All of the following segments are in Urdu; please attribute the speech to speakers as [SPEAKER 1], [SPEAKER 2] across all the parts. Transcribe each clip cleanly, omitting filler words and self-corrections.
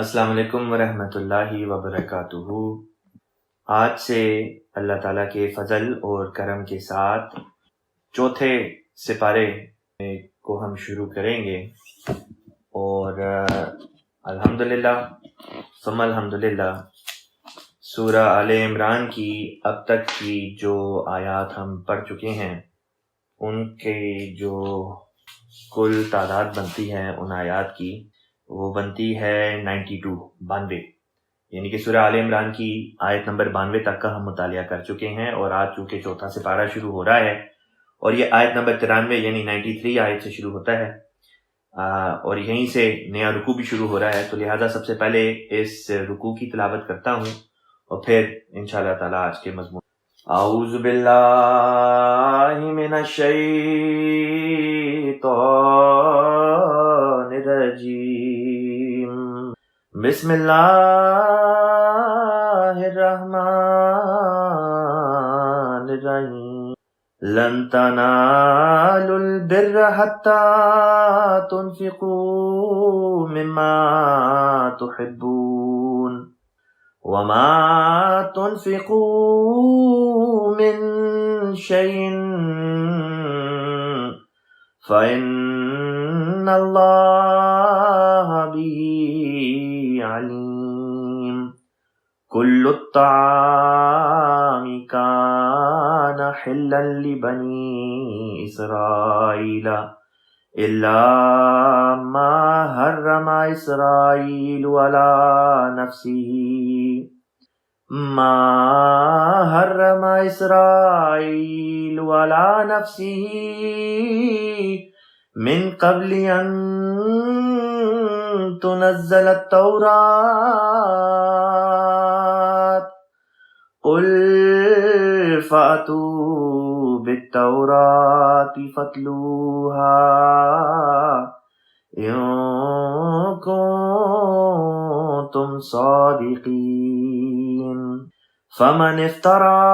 [SPEAKER 1] السلام علیکم ورحمۃ اللہ وبرکاتہ۔ آج سے اللہ تعالیٰ کے فضل اور کرم کے ساتھ چوتھے سپارے کو ہم شروع کریں گے، اور الحمدللہ ثم الحمدللہ سورہ آل عمران کی اب تک کی جو آیات ہم پڑھ چکے ہیں ان کے جو کل تعداد بنتی ہے ان آیات کی، وہ بنتی ہے 92، یعنی کہ سورہ آل عمران کی آیت نمبر 92 تک کا ہم مطالعہ کر چکے ہیں، اور آج چونکہ چوتھا سپارہ شروع ہو رہا ہے اور یہ آیت نمبر 93 یعنی 93 آیت سے شروع ہوتا ہے، اور یہیں سے نیا رکوع بھی شروع ہو رہا ہے، تو لہٰذا سب سے پہلے اس رکوع کی تلاوت کرتا ہوں اور پھر انشاءاللہ تعالیٰ آج کے مضمون۔ اعوذ باللہ من الشیطان الرجیم، بسم اللہ الرحمن الرحیم، لن تنالوا البر حتى تنفقوا مما تحبون وما تنفقوا من شيء فإن الله به عليم، كل الطعام كان حلا لبني إسرائيل إلا ما حرم إسرائيل على نفسه من قبل أن تنزل التوراة، قل فأتوا بالتوراة فاتلوها إن كنتم صادقين، فمن افترى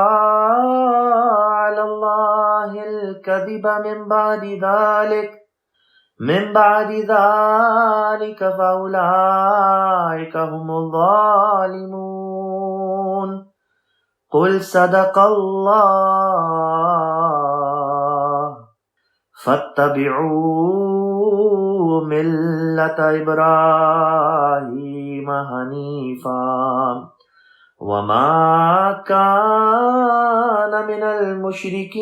[SPEAKER 1] على الله الكذب من بعد ذلك فأولئك هم الظالمون، قل صدق الله فاتبعوا ملة إبراهيم حنيفا وما كان من المشركين،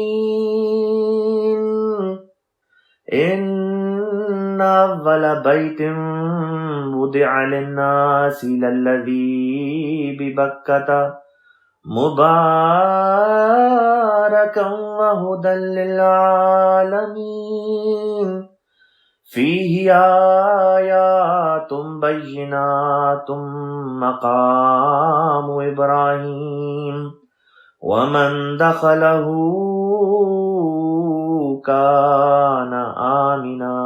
[SPEAKER 1] إن أول بيت وضع للناس للذي ببكة مباركا وهدى للعالمين، فيه آيات بينات مقام إبراهيم ومن دخله كان آمنا،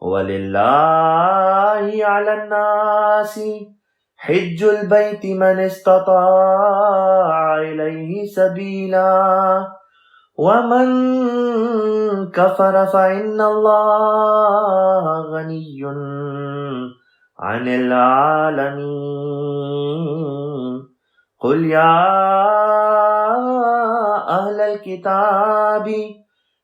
[SPEAKER 1] ولله على الناس حج البيت من استطاع إليه سبيلا ومن كفر فإن الله غني عن العالمين، قل يا أهل الكتاب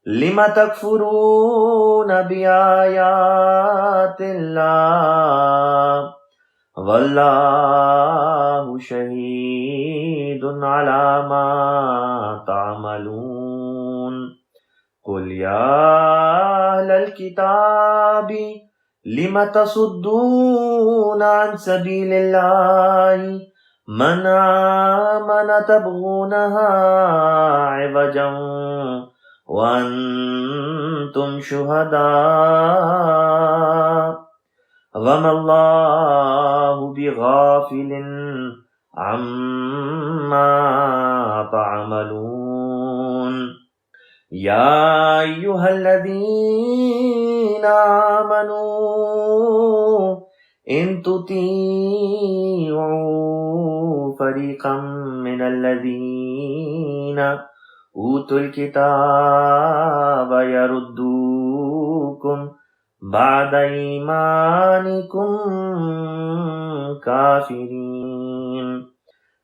[SPEAKER 1] لم تكفرون بآيات الله والله شهيد على ما تعملون، قل يا أهل الكتاب لم تصدون عن سبيل الله من آمن تبغونها عوجا وأنتم شهداء وما الله بغافل عما تعملون، يا أيها الذين آمنوا إن تطيعوا فريقا من الذين أوتوا الكتاب يردوكم بعد ایمانکم کافرین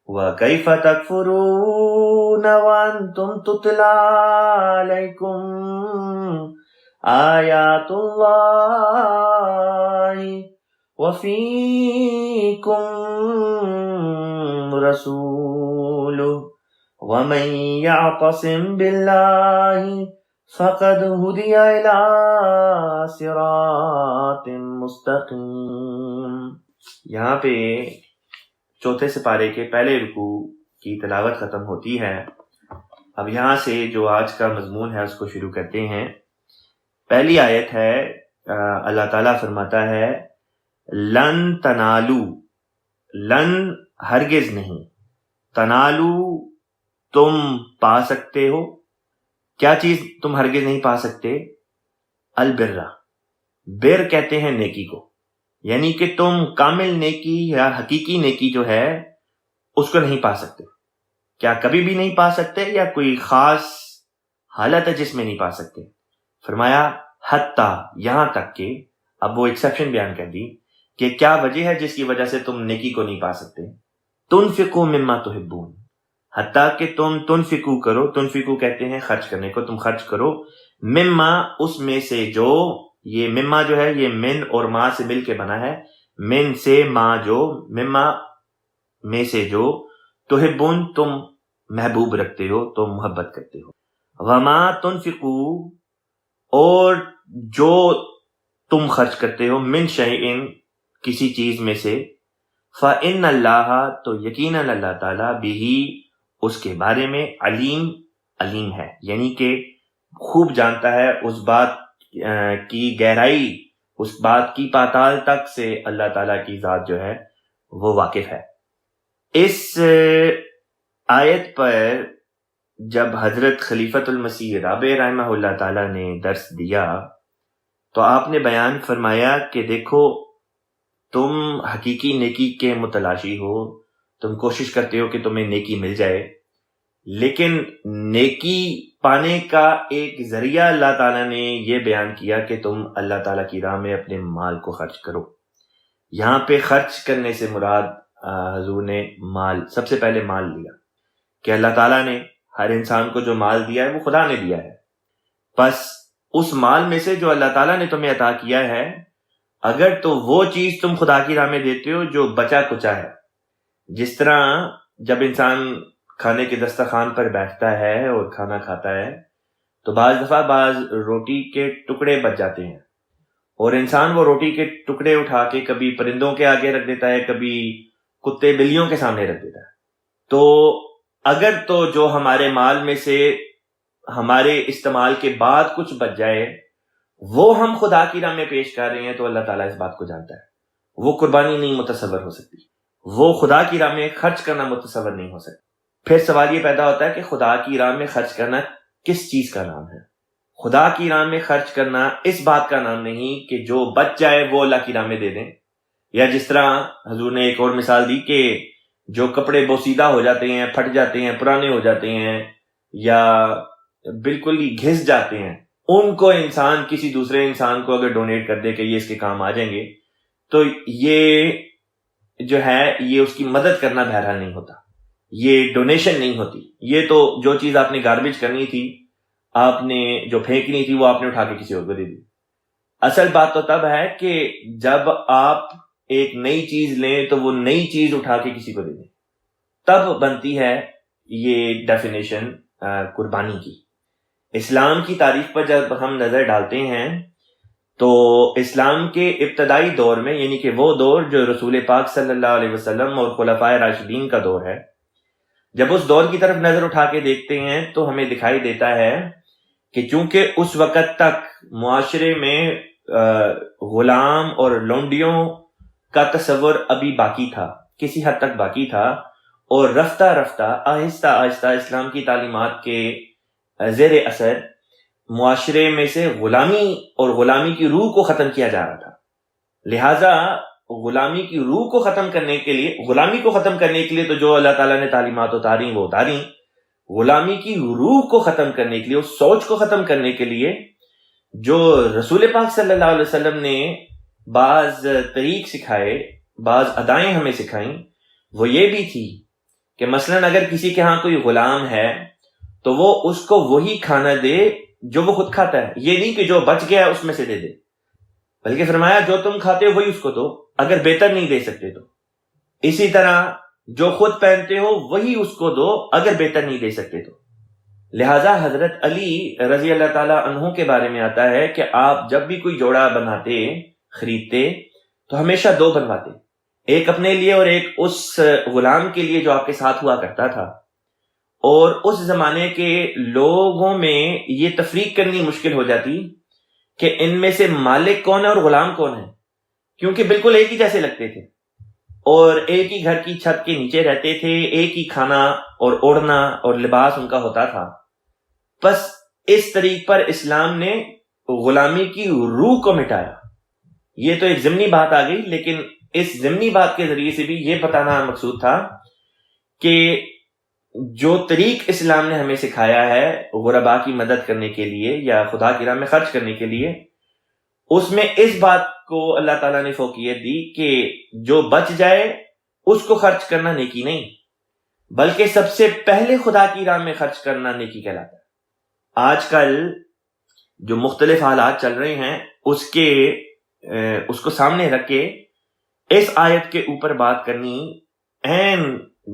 [SPEAKER 1] وَكَيْفَ تَكْفُرُونَ وَأَنْتُمْ تُتْلَى عَلَيْكُمْ آيَاتُ اللَّهِ وَفِيكُمْ رَسُولُهُ وَمَنْ يَعْتَصِمْ بِاللَّهِ فَقَدْ هُدِيَ إِلَى صِرَاطٍ مُسْتَقِيمٍ۔ یہاں پہ چوتھے سپارے کے پہلے رکوع کی تلاوت ختم ہوتی ہے۔ اب یہاں سے جو آج کا مضمون ہے اس کو شروع کرتے ہیں۔ پہلی آیت ہے، اللہ تعالیٰ فرماتا ہے لن تنالو، لن ہرگز نہیں، تنالو تم پا سکتے ہو، کیا چیز تم ہرگز نہیں پا سکتے؟ البرہ، بر کہتے ہیں نیکی کو، یعنی کہ تم کامل نیکی یا حقیقی نیکی جو ہے اس کو نہیں پا سکتے۔ کیا کبھی بھی نہیں پا سکتے یا کوئی خاص حالت ہے جس میں نہیں پا سکتے؟ فرمایا حتیٰ، یہاں تک کہ، اب وہ ایکسیپشن بیان کر دی کہ کیا وجہ ہے جس کی وجہ سے تم نیکی کو نہیں پا سکتے؟ تنفقوا مما تحبون، حتیٰ کہ تم تنفقو کرو، تنفقو کہتے ہیں خرچ کرنے کو، تم خرچ کرو، مما اس میں سے جو، یہ مما جو ہے یہ من اور ما سے مل کے بنا ہے، من سے ما جو، مما میں سے جو، تحبون تم محبوب رکھتے ہو، تم محبت کرتے ہو، وما تنفقو اور جو تم خرچ کرتے ہو، من شیئن کسی چیز میں سے، فإن اللہ تو یقیناً اللہ تعالیٰ بھی اس کے بارے میں علیم ہے، یعنی کہ خوب جانتا ہے، اس بات کی گہرائی، اس بات کی پاتال تک سے اللہ تعالیٰ کی ذات جو ہے وہ واقف ہے۔ اس آیت پر جب حضرت خلیفۃ المسیح رابع رحمہ اللہ تعالیٰ نے درس دیا تو آپ نے بیان فرمایا کہ دیکھو تم حقیقی نیکی کے متلاشی ہو، تم کوشش کرتے ہو کہ تمہیں نیکی مل جائے، لیکن نیکی پانے کا ایک ذریعہ اللہ تعالیٰ نے یہ بیان کیا کہ تم اللہ تعالیٰ کی راہ میں اپنے مال کو خرچ کرو۔ یہاں پہ خرچ کرنے سے مراد حضور نے مال، سب سے پہلے مال لیا کہ اللہ تعالیٰ نے ہر انسان کو جو مال دیا ہے وہ خدا نے دیا ہے، بس اس مال میں سے جو اللہ تعالیٰ نے تمہیں عطا کیا ہے، اگر تو وہ چیز تم خدا کی راہ میں دیتے ہو جو بچا کچا ہے، جس طرح جب انسان کھانے کے دسترخوان پر بیٹھتا ہے اور کھانا کھاتا ہے تو بعض دفعہ بعض روٹی کے ٹکڑے بچ جاتے ہیں، اور انسان وہ روٹی کے ٹکڑے اٹھا کے کبھی پرندوں کے آگے رکھ دیتا ہے، کبھی کتے بلیوں کے سامنے رکھ دیتا ہے۔ تو اگر تو جو ہمارے مال میں سے ہمارے استعمال کے بعد کچھ بچ جائے وہ ہم خدا کی راہ میں پیش کر رہے ہیں تو اللہ تعالیٰ اس بات کو جانتا ہے، وہ قربانی نہیں متصور ہو سکتی، وہ خدا کی راہ میں خرچ کرنا متصور نہیں ہو سکتا۔ پھر سوال یہ پیدا ہوتا ہے کہ خدا کی راہ میں خرچ کرنا کس چیز کا نام ہے؟ خدا کی راہ میں خرچ کرنا اس بات کا نام نہیں کہ جو بچ جائے وہ اللہ کی راہ میں دے دیں، یا جس طرح حضور نے ایک اور مثال دی کہ جو کپڑے بوسیدہ ہو جاتے ہیں، پھٹ جاتے ہیں، پرانے ہو جاتے ہیں یا بالکل ہی گھس جاتے ہیں، ان کو انسان کسی دوسرے انسان کو اگر ڈونیٹ کر دے کہ یہ اس کے کام آ جائیں گے تو یہ جو ہے یہ اس کی مدد کرنا بہرحال نہیں ہوتا، یہ ڈونیشن نہیں ہوتی، یہ تو جو چیز آپ نے گاربیج کرنی تھی، آپ نے جو پھینکنی تھی وہ آپ نے اٹھا کے کسی اور کو دے دی۔ اصل بات تو تب ہے کہ جب آپ ایک نئی چیز لیں تو وہ نئی چیز اٹھا کے کسی کو دے دیں، تب بنتی ہے یہ ڈیفینیشن قربانی کی۔ اسلام کی تاریخ پر جب ہم نظر ڈالتے ہیں تو اسلام کے ابتدائی دور میں، یعنی کہ وہ دور جو رسول پاک صلی اللہ علیہ وسلم اور خلفائے راشدین کا دور ہے، جب اس دور کی طرف نظر اٹھا کے دیکھتے ہیں تو ہمیں دکھائی دیتا ہے کہ چونکہ اس وقت تک معاشرے میں غلام اور لونڈیوں کا تصور ابھی باقی تھا، کسی حد تک باقی تھا، اور رفتہ رفتہ آہستہ آہستہ اسلام کی تعلیمات کے زیر اثر معاشرے میں سے غلامی اور غلامی کی روح کو ختم کیا جا رہا تھا۔ لہٰذا غلامی کی روح کو ختم کرنے کے لیے، غلامی کو ختم کرنے کے لیے تو جو اللہ تعالیٰ نے تعلیمات اتاری وہ اتاری، غلامی کی روح کو ختم کرنے کے لیے، اس سوچ کو ختم کرنے کے لیے جو رسول پاک صلی اللہ علیہ وسلم نے بعض طریق سکھائے، بعض ادائیں ہمیں سکھائیں، وہ یہ بھی تھی کہ مثلاً اگر کسی کے ہاں کوئی غلام ہے تو وہ اس کو وہی کھانا دے جو وہ خود کھاتا ہے، یہ نہیں کہ جو بچ گیا ہے اس میں سے دے دے، بلکہ فرمایا جو تم کھاتے ہو وہی اس کو دو، اگر بہتر نہیں دے سکتے تو۔ اسی طرح جو خود پہنتے ہو وہی اس کو دو، اگر بہتر نہیں دے سکتے تو۔ لہٰذا حضرت علی رضی اللہ تعالیٰ عنہ کے بارے میں آتا ہے کہ آپ جب بھی کوئی جوڑا بناتے، خریدتے، تو ہمیشہ دو بنواتے، ایک اپنے لیے اور ایک اس غلام کے لیے جو آپ کے ساتھ ہوا کرتا تھا۔ اور اس زمانے کے لوگوں میں یہ تفریق کرنی مشکل ہو جاتی کہ ان میں سے مالک کون ہے اور غلام کون ہے، کیونکہ بالکل ایک ہی جیسے لگتے تھے اور ایک ہی گھر کی چھت کے نیچے رہتے تھے، ایک ہی کھانا اور اوڑھنا اور لباس ان کا ہوتا تھا۔ بس اس طریق پر اسلام نے غلامی کی روح کو مٹایا۔ یہ تو ایک ضمنی بات آ گئی، لیکن اس ضمنی بات کے ذریعے سے بھی یہ بتانا مقصود تھا کہ جو طریق اسلام نے ہمیں سکھایا ہے غرباء کی مدد کرنے کے لیے یا خدا کی راہ میں خرچ کرنے کے لیے، اس میں اس بات کو اللہ تعالیٰ نے فوقیت دی کہ جو بچ جائے اس کو خرچ کرنا نیکی نہیں، بلکہ سب سے پہلے خدا کی راہ میں خرچ کرنا نیکی کہلاتا ہے۔ آج کل جو مختلف حالات چل رہے ہیں اس کو سامنے رکھ کے اس آیت کے اوپر بات کرنی عین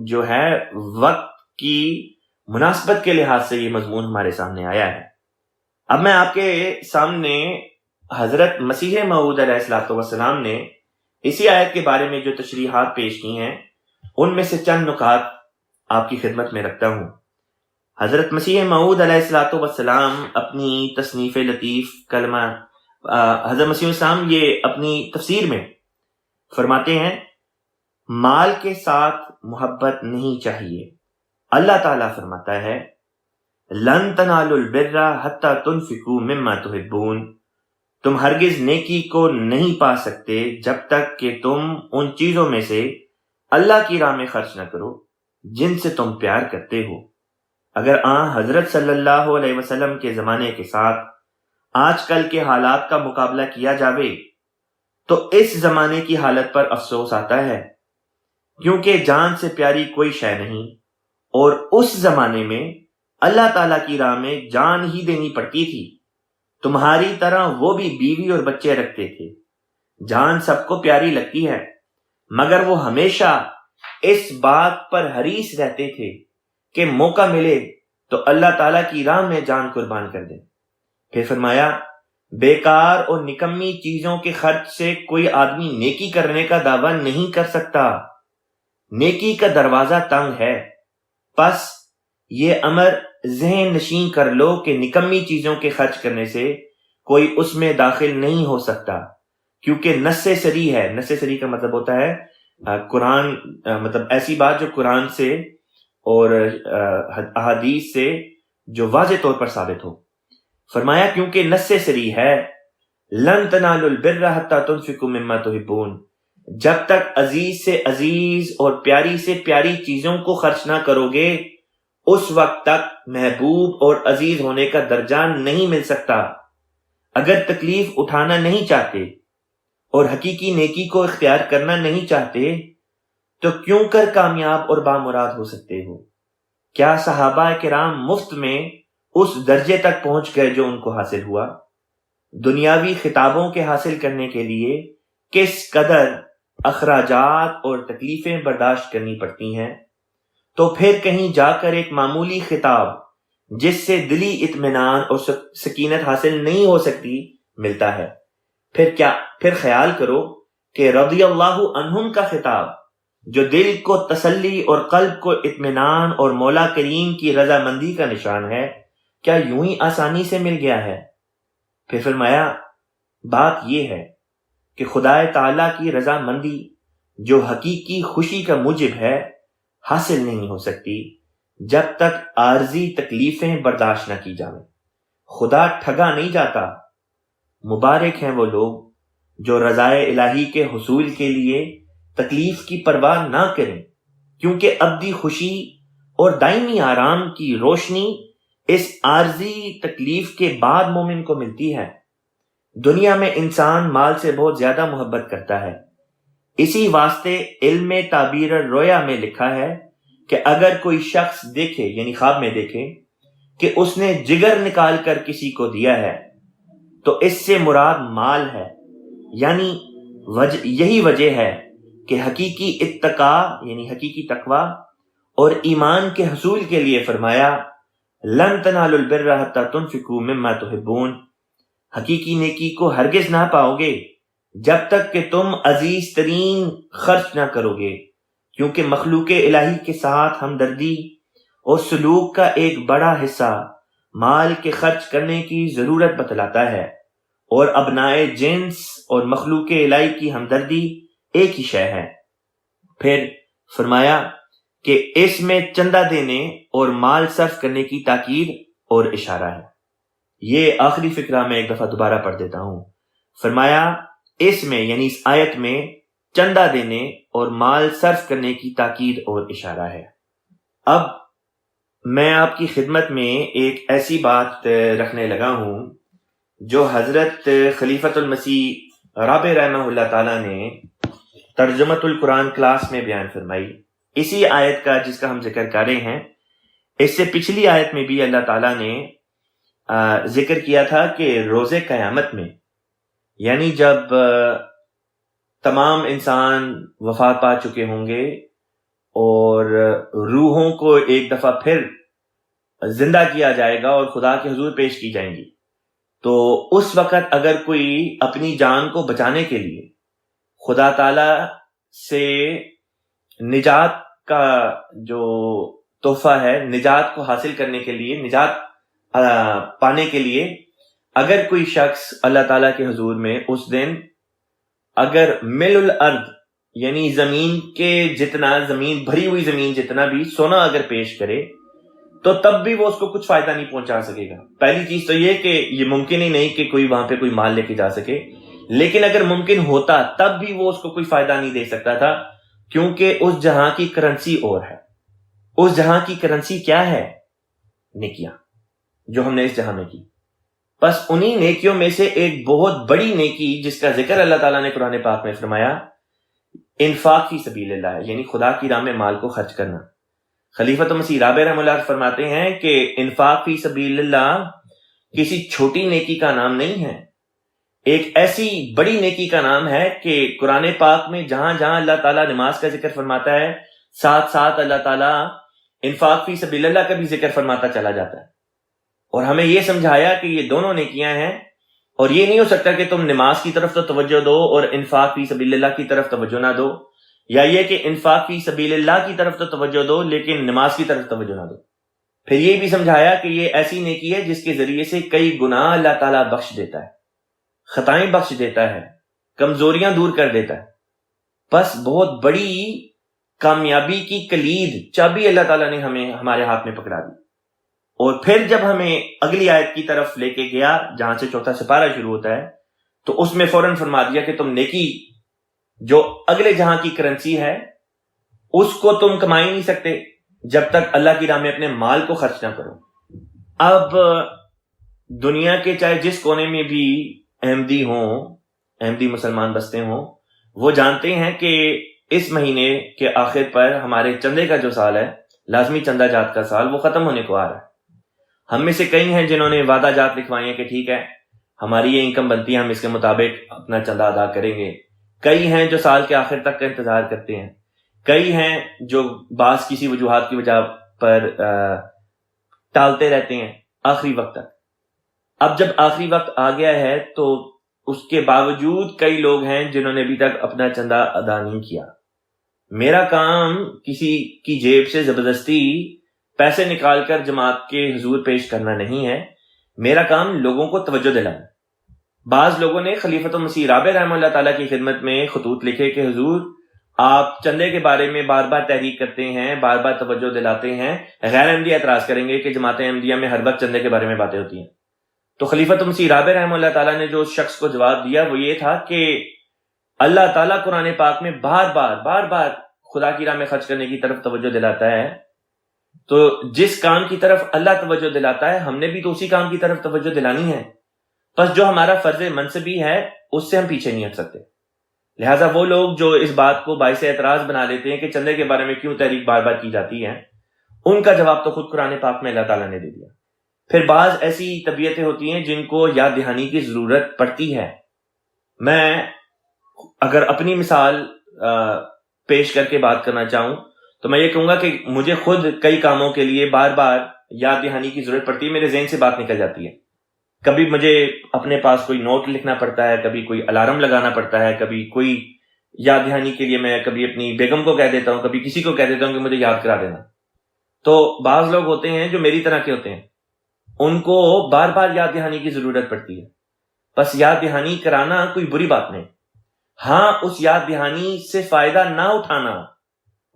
[SPEAKER 1] جو ہے وقت کی مناسبت کے لحاظ سے یہ مضمون ہمارے سامنے آیا ہے۔ اب میں آپ کے سامنے حضرت مسیح موعود علیہ الصلوۃ والسلام نے اسی آیت کے بارے میں جو تشریحات پیش کی ہیں ان میں سے چند نکات آپ کی خدمت میں رکھتا ہوں۔ حضرت مسیح موعود علیہ الصلوۃ والسلام اپنی تصنیف لطیف کلمہ حضرت مسیح السلام یہ اپنی تفسیر میں فرماتے ہیں مال کے ساتھ محبت نہیں چاہیے۔ اللہ تعالیٰ فرماتا ہے لن تنالوا البر حتی تنفقوا مما تحبون، تم ہرگز نیکی کو نہیں پا سکتے جب تک کہ تم ان چیزوں میں سے اللہ کی راہ میں خرچ نہ کرو جن سے تم پیار کرتے ہو۔ اگر حضرت صلی اللہ علیہ وسلم کے زمانے کے ساتھ آج کل کے حالات کا مقابلہ کیا جاوے تو اس زمانے کی حالت پر افسوس آتا ہے، کیونکہ جان سے پیاری کوئی شے نہیں، اور اس زمانے میں اللہ تعالیٰ کی راہ میں جان ہی دینی پڑتی تھی۔ تمہاری طرح وہ بھی بیوی اور بچے رکھتے تھے۔ جان سب کو پیاری لگتی ہے، مگر وہ ہمیشہ اس بات پر حریص رہتے تھے کہ موقع ملے تو اللہ تعالیٰ کی راہ میں جان قربان کر دیں۔ پھر فرمایا بیکار اور نکمی چیزوں کے خرچ سے کوئی آدمی نیکی کرنے کا دعویٰ نہیں کر سکتا۔ نیکی کا دروازہ تنگ ہے، پس یہ امر ذہن نشین کر لو کہ نکمی چیزوں کے خرچ کرنے سے کوئی اس میں داخل نہیں ہو سکتا، کیونکہ نص سری ہے۔ نص سری کا مطلب ہوتا ہے قرآن، مطلب ایسی بات جو قرآن سے اور احادیث سے جو واضح طور پر ثابت ہو۔ فرمایا کیونکہ نص سری ہے لن تنالوا البر حتی تنفقوا مما تحبون، جب تک عزیز سے عزیز اور پیاری سے پیاری چیزوں کو خرچ نہ کرو گے اس وقت تک محبوب اور عزیز ہونے کا درجہ نہیں مل سکتا۔ اگر تکلیف اٹھانا نہیں چاہتے اور حقیقی نیکی کو اختیار کرنا نہیں چاہتے تو کیوں کر کامیاب اور بامراد ہو سکتے ہو؟ کیا صحابہ کرام مفت میں اس درجے تک پہنچ گئے جو ان کو حاصل ہوا؟ دنیاوی خطابوں کے حاصل کرنے کے لیے کس قدر اخراجات اور تکلیفیں برداشت کرنی پڑتی ہیں، تو پھر کہیں جا کر ایک معمولی خطاب جس سے دلی اطمینان اور سکینت حاصل نہیں ہو سکتی ملتا ہے۔ پھر خیال کرو کہ رضی اللہ عنہم کا خطاب جو دل کو تسلی اور قلب کو اطمینان اور مولا کریم کی رضامندی کا نشان ہے، کیا یوں ہی آسانی سے مل گیا ہے؟ پھر فرمایا بات یہ ہے کہ خدا تعالیٰ کی رضامندی جو حقیقی خوشی کا موجب ہے حاصل نہیں ہو سکتی جب تک عارضی تکلیفیں برداشت نہ کی جائیں۔ خدا ٹھگا نہیں جاتا۔ مبارک ہیں وہ لوگ جو رضائے الہی کے حصول کے لیے تکلیف کی پرواہ نہ کریں، کیونکہ ابدی خوشی اور دائمی آرام کی روشنی اس عارضی تکلیف کے بعد مومن کو ملتی ہے۔ دنیا میں انسان مال سے بہت زیادہ محبت کرتا ہے، اسی واسطے علم تعبیر الرؤیا میں لکھا ہے کہ اگر کوئی شخص دیکھے، یعنی خواب میں دیکھے کہ اس نے جگر نکال کر کسی کو دیا ہے تو اس سے مراد مال ہے، یعنی یہی وجہ ہے کہ حقیقی اتقا یعنی حقیقی تقوی اور ایمان کے حصول کے لیے فرمایا لن تنالوا البر حتى تنفقوا مما تحبون، حقیقی نیکی کو ہرگز نہ پاؤ گے جب تک کہ تم عزیز ترین خرچ نہ کرو گے، کیونکہ مخلوق الہی کے ساتھ ہمدردی اور سلوک کا ایک بڑا حصہ مال کے خرچ کرنے کی ضرورت بتلاتا ہے، اور ابنائے جنس اور مخلوق الہی کی ہمدردی ایک ہی شے ہے۔ پھر فرمایا کہ اس میں چندہ دینے اور مال صرف کرنے کی تاکید اور اشارہ ہے۔ یہ آخری فقرہ میں ایک دفعہ دوبارہ پڑھ دیتا ہوں۔ فرمایا اس میں یعنی اس آیت میں چندہ دینے اور مال صرف کرنے کی تاکید اور اشارہ ہے۔ اب میں آپ کی خدمت میں ایک ایسی بات رکھنے لگا ہوں جو حضرت خلیفۃ المسیح رابع رحمہ اللہ تعالیٰ نے ترجمۃ القرآن کلاس میں بیان فرمائی، اسی آیت کا جس کا ہم ذکر کر رہے ہیں۔ اس سے پچھلی آیت میں بھی اللہ تعالیٰ نے ذکر کیا تھا کہ روز قیامت میں، یعنی جب تمام انسان وفات پا چکے ہوں گے اور روحوں کو ایک دفعہ پھر زندہ کیا جائے گا اور خدا کے حضور پیش کی جائیں گی، تو اس وقت اگر کوئی اپنی جان کو بچانے کے لیے خدا تعالی سے نجات کا جو تحفہ ہے، نجات کو حاصل کرنے کے لیے، نجات پانے کے لیے اگر کوئی شخص اللہ تعالیٰ کے حضور میں اس دن اگر مل الارض یعنی زمین کے جتنا، زمین بھری ہوئی زمین جتنا بھی سونا اگر پیش کرے تو تب بھی وہ اس کو کچھ فائدہ نہیں پہنچا سکے گا۔ پہلی چیز تو یہ کہ یہ ممکن ہی نہیں کہ کوئی وہاں پہ کوئی مال لے کے جا سکے، لیکن اگر ممکن ہوتا تب بھی وہ اس کو کوئی فائدہ نہیں دے سکتا تھا، کیونکہ اس جہاں کی کرنسی اور ہے۔ اس جہاں کی کرنسی کیا ہے؟ نیکیاں، جو ہم نے اس جہاں میں کی۔ بس انہی نیکیوں میں سے ایک بہت بڑی نیکی جس کا ذکر اللہ تعالیٰ نے قرآن پاک میں فرمایا، انفاق فی سبیل اللہ ہے، یعنی خدا کی راہ میں مال کو خرچ کرنا۔ خلیفۃ مسیح رابع رحمہ اللہ فرماتے ہیں کہ انفاق فی سبیل اللہ کسی چھوٹی نیکی کا نام نہیں ہے، ایک ایسی بڑی نیکی کا نام ہے کہ قرآن پاک میں جہاں جہاں اللہ تعالیٰ نماز کا ذکر فرماتا ہے، ساتھ ساتھ اللہ تعالیٰ انفاق فی سبیل اللہ کا بھی ذکر فرماتا چلا جاتا ہے، اور ہمیں یہ سمجھایا کہ یہ دونوں نیکیاں ہیں، اور یہ نہیں ہو سکتا کہ تم نماز کی طرف تو توجہ دو اور انفاق فی سبیل اللہ کی طرف توجہ نہ دو، یا یہ کہ انفاق فی سبیل اللہ کی طرف تو توجہ دو لیکن نماز کی طرف توجہ نہ دو۔ پھر یہ بھی سمجھایا کہ یہ ایسی نیکی ہے جس کے ذریعے سے کئی گناہ اللہ تعالیٰ بخش دیتا ہے، خطائیں بخش دیتا ہے، کمزوریاں دور کر دیتا ہے۔ بس بہت بڑی کامیابی کی کلید، چابی اللہ تعالیٰ نے ہمیں ہمارے ہاتھ میں پکڑا دی۔ اور پھر جب ہمیں اگلی آیت کی طرف لے کے گیا جہاں سے چوتھا سپارہ شروع ہوتا ہے، تو اس میں فوراً فرما دیا کہ تم نیکی جو اگلے جہاں کی کرنسی ہے اس کو تم کما ہی نہیں سکتے جب تک اللہ کی راہ میں اپنے مال کو خرچ نہ کرو۔ اب دنیا کے چاہے جس کونے میں بھی احمدی ہوں، احمدی مسلمان بستے ہوں، وہ جانتے ہیں کہ اس مہینے کے آخر پر ہمارے چندے کا جو سال ہے، لازمی چندہ جات کا سال، وہ ختم ہونے کو آ رہا ہے۔ ہم میں سے کئی ہیں جنہوں نے وعدہ جات لکھوائے ہیں کہ ٹھیک ہے ہماری یہ انکم بنتی ہے، ہم اس کے مطابق اپنا چندہ ادا کریں گے۔ کئی ہیں جو سال کے آخر تک کا انتظار کرتے ہیں، کئی ہیں جو بعض کسی وجوہات کی وجہ پر ٹالتے رہتے ہیں آخری وقت تک۔ اب جب آخری وقت آ گیا ہے تو اس کے باوجود کئی لوگ ہیں جنہوں نے ابھی تک اپنا چندہ ادا نہیں کیا۔ میرا کام کسی کی جیب سے زبردستی پیسے نکال کر جماعت کے حضور پیش کرنا نہیں ہے، میرا کام لوگوں کو توجہ دلانا۔ بعض لوگوں نے خلیفۃ المسیح رابع رحمہ اللہ تعالیٰ کی خدمت میں خطوط لکھے کہ حضور آپ چندے کے بارے میں بار بار تحریک کرتے ہیں، بار بار توجہ دلاتے ہیں، غیر احمدی اعتراض کریں گے کہ جماعت احمدیہ میں ہر وقت چندے کے بارے میں باتیں ہوتی ہیں۔ تو خلیفۃ مسیح رابع رحمہ اللہ تعالیٰ نے جو اس شخص کو جواب دیا وہ یہ تھا کہ اللہ تعالیٰ قرآن پاک میں بار بار خدا کی راہ میں خرچ کرنے کی طرف توجہ دلاتا ہے، تو جس کام کی طرف اللہ توجہ دلاتا ہے ہم نے بھی تو اسی کام کی طرف توجہ دلانی ہے۔ بس جو ہمارا فرض منصبی ہے اس سے ہم پیچھے نہیں ہٹ سکتے. لہٰذا وہ لوگ جو اس بات کو باعث اعتراض بنا لیتے ہیں کہ چندے کے بارے میں کیوں تحریک بار بار کی جاتی ہے، ان کا جواب تو خود قرآن پاک میں اللہ تعالیٰ نے دے دیا. پھر بعض ایسی طبیعتیں ہوتی ہیں جن کو یاد دہانی کی ضرورت پڑتی ہے. میں اگر اپنی مثال پیش کر کے بات کرنا چاہوں تو میں یہ کہوں گا کہ مجھے خود کئی کاموں کے لیے بار بار یاد دہانی کی ضرورت پڑتی ہے. میرے ذہن سے بات نکل جاتی ہے. کبھی مجھے اپنے پاس کوئی نوٹ لکھنا پڑتا ہے، کبھی کوئی الارم لگانا پڑتا ہے، کبھی کوئی یاد دہانی کے لیے میں کبھی اپنی بیگم کو کہہ دیتا ہوں، کبھی کسی کو کہہ دیتا ہوں کہ مجھے یاد کرا دینا. تو بعض لوگ ہوتے ہیں جو میری طرح کے ہوتے ہیں، ان کو بار بار یاد دہانی کی ضرورت پڑتی ہے. بس یاد دہانی کرانا کوئی بری بات نہیں، ہاں اس یاد دہانی سے فائدہ نہ اٹھانا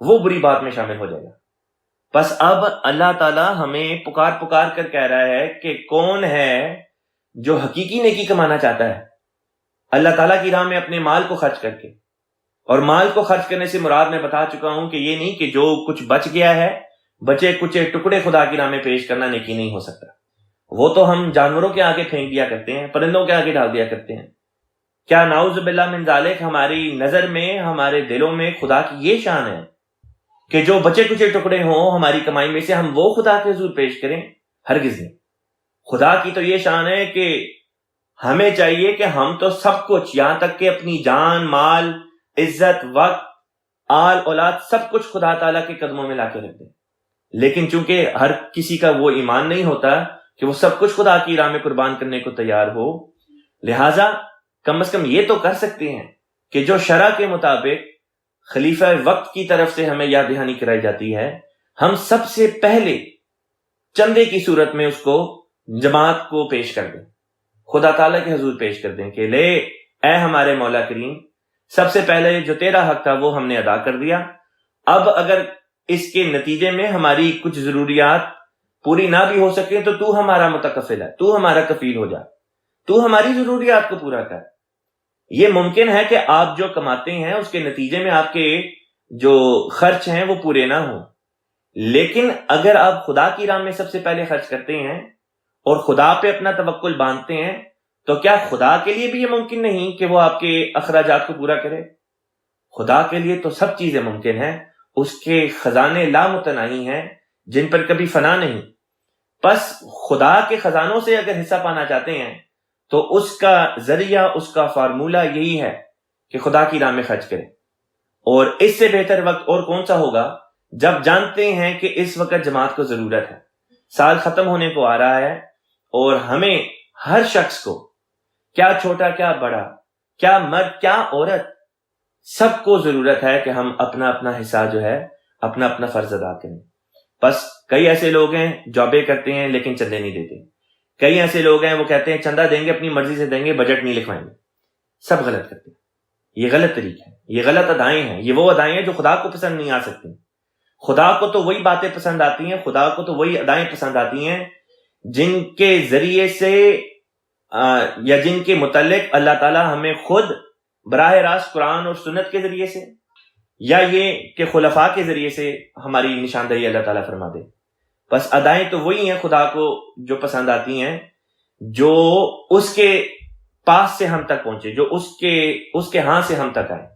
[SPEAKER 1] وہ بری بات میں شامل ہو جائے گا. بس اب اللہ تعالیٰ ہمیں پکار کر کہہ رہا ہے کہ کون ہے جو حقیقی نیکی کمانا چاہتا ہے اللہ تعالیٰ کی راہ میں اپنے مال کو خرچ کر کے. اور مال کو خرچ کرنے سے مراد میں بتا چکا ہوں کہ یہ نہیں کہ جو کچھ بچ گیا ہے بچے کچھ ٹکڑے خدا کی راہ میں پیش کرنا نیکی نہیں ہو سکتا. وہ تو ہم جانوروں کے آگے پھینک دیا کرتے ہیں، پرندوں کے آگے ڈال دیا کرتے ہیں. کیا نعوذ باللہ من ذالک ہماری نظر میں، ہمارے دلوں میں خدا کی یہ شان ہے کہ جو بچے کچے ٹکڑے ہوں ہماری کمائی میں سے ہم وہ خدا کے حضور پیش کریں؟ ہرگز نہیں. خدا کی تو یہ شان ہے کہ ہمیں چاہیے کہ ہم تو سب کچھ، یہاں تک کہ اپنی جان، مال، عزت، وقت، آل اولاد، سب کچھ خدا تعالیٰ کے قدموں میں لا کے رکھ دیں. لیکن چونکہ ہر کسی کا وہ ایمان نہیں ہوتا کہ وہ سب کچھ خدا کی راہ میں قربان کرنے کو تیار ہو، لہٰذا کم از کم یہ تو کر سکتے ہیں کہ جو شرع کے مطابق خلیفہ وقت کی طرف سے ہمیں یاد دہانی کرائی جاتی ہے، ہم سب سے پہلے چندے کی صورت میں اس کو جماعت کو پیش کر دیں، خدا تعالیٰ کے حضور پیش کر دیں کہ لے اے ہمارے مولا کریم، سب سے پہلے جو تیرا حق تھا وہ ہم نے ادا کر دیا. اب اگر اس کے نتیجے میں ہماری کچھ ضروریات پوری نہ بھی ہو سکے تو تو ہمارا متکفل ہے، تو ہمارا کفیل ہو جا، تو ہماری ضروریات کو پورا کر. یہ ممکن ہے کہ آپ جو کماتے ہیں اس کے نتیجے میں آپ کے جو خرچ ہیں وہ پورے نہ ہوں، لیکن اگر آپ خدا کی راہ میں سب سے پہلے خرچ کرتے ہیں اور خدا پہ اپنا توکل باندھتے ہیں تو کیا خدا کے لیے بھی یہ ممکن نہیں کہ وہ آپ کے اخراجات کو پورا کرے؟ خدا کے لیے تو سب چیزیں ممکن ہیں، اس کے خزانے لامتناہی ہیں جن پر کبھی فنا نہیں. بس خدا کے خزانوں سے اگر حصہ پانا چاہتے ہیں تو اس کا ذریعہ، اس کا فارمولہ یہی ہے کہ خدا کی راہ میں خرچ کریں. اور اس سے بہتر وقت اور کون سا ہوگا جب جانتے ہیں کہ اس وقت جماعت کو ضرورت ہے، سال ختم ہونے کو آ رہا ہے اور ہمیں ہر شخص کو، کیا چھوٹا کیا بڑا، کیا مرد کیا عورت، سب کو ضرورت ہے کہ ہم اپنا اپنا حصہ جو ہے، اپنا اپنا فرض ادا کریں. بس کئی ایسے لوگ ہیں جابیں کرتے ہیں لیکن چندے نہیں دیتے. کئی ایسے لوگ ہیں وہ کہتے ہیں چندہ دیں گے، اپنی مرضی سے دیں گے، بجٹ نہیں لکھوائیں گے. سب غلط کرتے ہیں. یہ غلط طریقہ ہے، یہ غلط ادائیں ہیں. یہ وہ ادائیں ہیں جو خدا کو پسند نہیں آ سکتی. خدا کو تو وہی باتیں پسند آتی ہیں، خدا کو تو وہی ادائیں پسند آتی ہیں جن کے ذریعے سے یا جن کے متعلق اللہ تعالیٰ ہمیں خود براہ راست قرآن اور سنت کے ذریعے سے یا یہ کہ خلفاء کے ذریعے سے ہماری نشاندہی اللہ تعالیٰ فرما دے. بس ادائیں تو وہی ہیں خدا کو جو پسند آتی ہیں، جو اس کے پاس سے ہم تک پہنچے، جو اس کے ہاں سے ہم تک آئے.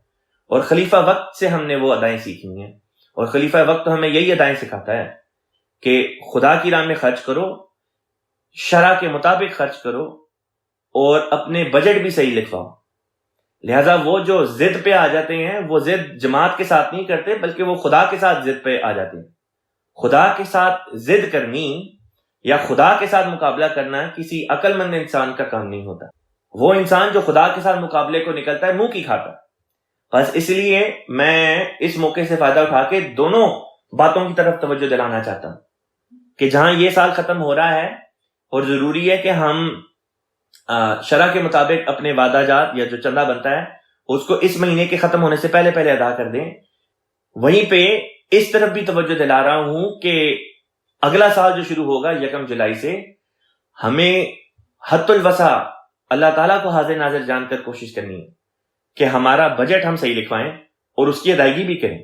[SPEAKER 1] اور خلیفہ وقت سے ہم نے وہ ادائیں سیکھنی ہیں، اور خلیفہ وقت ہمیں یہی ادائیں سکھاتا ہے کہ خدا کی راہ میں خرچ کرو، شرع کے مطابق خرچ کرو، اور اپنے بجٹ بھی صحیح لکھواؤ. لہٰذا وہ جو ضد پہ آ جاتے ہیں وہ ضد جماعت کے ساتھ نہیں کرتے بلکہ وہ خدا کے ساتھ ضد پہ آ جاتے ہیں. خدا کے ساتھ ضد کرنی یا خدا کے ساتھ مقابلہ کرنا کسی عقل مند انسان کا کام نہیں ہوتا. وہ انسان جو خدا کے ساتھ مقابلے کو نکلتا ہے منہ کی کھاتا. بس اس لیے میں اس موقع سے فائدہ اٹھا کے دونوں باتوں کی طرف توجہ دلانا چاہتا ہوں کہ جہاں یہ سال ختم ہو رہا ہے اور ضروری ہے کہ ہم شرع کے مطابق اپنے وعدہ جات یا جو چندہ بنتا ہے اس کو اس مہینے کے ختم ہونے سے پہلے پہلے ادا کر دیں. وہیں پہ اس طرف بھی توجہ دلا رہا ہوں کہ اگلا سال جو شروع ہوگا 1 جولائی سے، ہمیں حد الوسع اللہ تعالیٰ کو حاضر ناظر جان کر کوشش کرنی ہے کہ ہمارا بجٹ ہم صحیح لکھوائیں اور اس کی ادائیگی بھی کریں،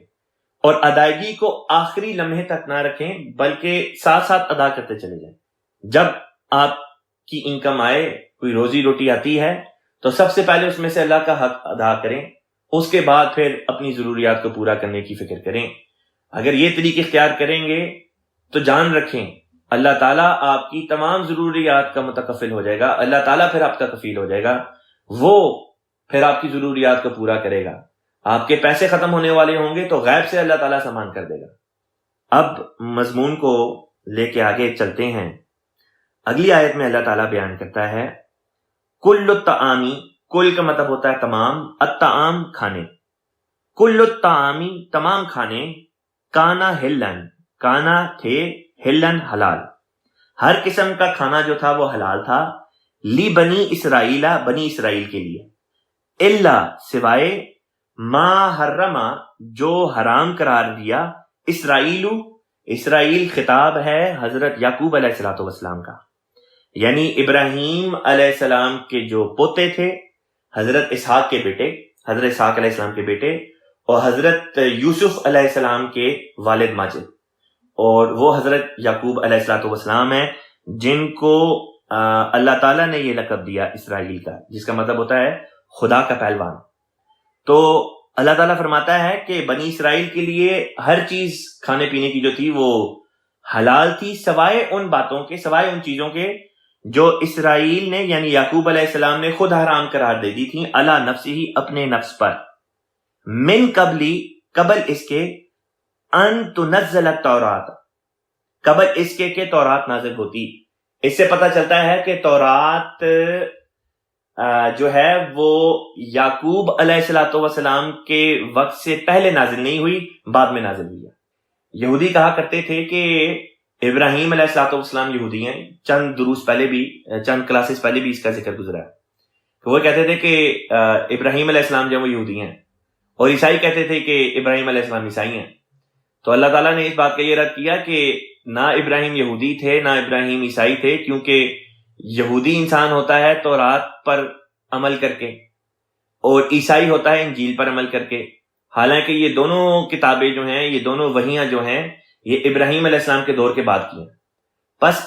[SPEAKER 1] اور ادائیگی کو آخری لمحے تک نہ رکھیں بلکہ ساتھ ساتھ ادا کرتے چلے جائیں. جب آپ کی انکم آئے، کوئی روزی روٹی آتی ہے تو سب سے پہلے اس میں سے اللہ کا حق ادا کریں، اس کے بعد پھر اپنی ضروریات کو پورا کرنے کی فکر کریں۔ اگر یہ طریقے اختیار کریں گے تو جان رکھیں اللہ تعالیٰ آپ کی تمام ضروریات کا متکفل ہو جائے گا، اللہ تعالیٰ پھر آپ کا کفیل ہو جائے گا، وہ پھر آپ کی ضروریات کو پورا کرے گا۔ آپ کے پیسے ختم ہونے والے ہوں گے تو غیب سے اللہ تعالیٰ سامان کر دے گا۔ اب مضمون کو لے کے آگے چلتے ہیں۔ اگلی آیت میں اللہ تعالیٰ بیان کرتا ہے کل الطعامی، کل کا مطلب ہوتا ہے تمام، الطعام کھانے، کل الطعامی تمام کھانے، کانا ہلن، کانا تھے، ہلن حلال، ہر قسم کا کھانا جو تھا وہ حلال تھا، لی بنی اسرائیل، بنی اسرائیل کے لیے، اللہ سوائے ما حرما جو حرام قرار دیا، اسرائیل خطاب ہے حضرت یعقوب علیہ الصلوۃ والسلام کا، یعنی ابراہیم علیہ السلام کے جو پوتے تھے، حضرت اسحاق کے بیٹے، حضرت اسحاق علیہ السلام کے بیٹے، اور حضرت یوسف علیہ السلام کے والد ماجد، اور وہ حضرت یعقوب علیہ الصلوۃ والسلام ہیں جن کو اللہ تعالیٰ نے یہ لقب دیا اسرائیل کا، جس کا مطلب ہوتا ہے خدا کا پہلوان۔ تو اللہ تعالیٰ فرماتا ہے کہ بنی اسرائیل کے لیے ہر چیز کھانے پینے کی جو تھی وہ حلال تھی، سوائے ان باتوں کے، سوائے ان چیزوں کے جو اسرائیل نے یعنی یعقوب علیہ السلام نے خود حرام قرار دے دی تھی، علی نفسہ ہی، اپنے نفس پر، من قبل اس کے، ان تنزل التورات، قبل اس کے کہ تورات نازل ہوتی۔ اس سے پتہ چلتا ہے کہ تورات جو ہے وہ یعقوب علیہ الصلوۃ والسلام کے وقت سے پہلے نازل نہیں ہوئی، بعد میں نازل ہوئی ہے۔ یہودی کہا کرتے تھے کہ ابراہیم علیہ الصلوۃ والسلام یہودی ہیں، چند دروس پہلے بھی، چند کلاسز پہلے بھی اس کا ذکر گزرا ہے۔ تو وہ کہتے تھے کہ ابراہیم علیہ السلام جو وہ یہودی ہیں، اور عیسائی کہتے تھے کہ ابراہیم علیہ السلام عیسائی ہیں۔ تو اللہ تعالیٰ نے اس بات کا یہ رد کیا کہ نہ ابراہیم یہودی تھے نہ ابراہیم عیسائی تھے، کیونکہ یہودی انسان ہوتا ہے تورات پر عمل کر کے، اور عیسائی ہوتا ہے انجیل پر عمل کر کے، حالانکہ یہ دونوں کتابیں جو ہیں، یہ دونوں وحیاں جو ہیں، یہ ابراہیم علیہ السلام کے دور کے بعد کی ہیں۔ بس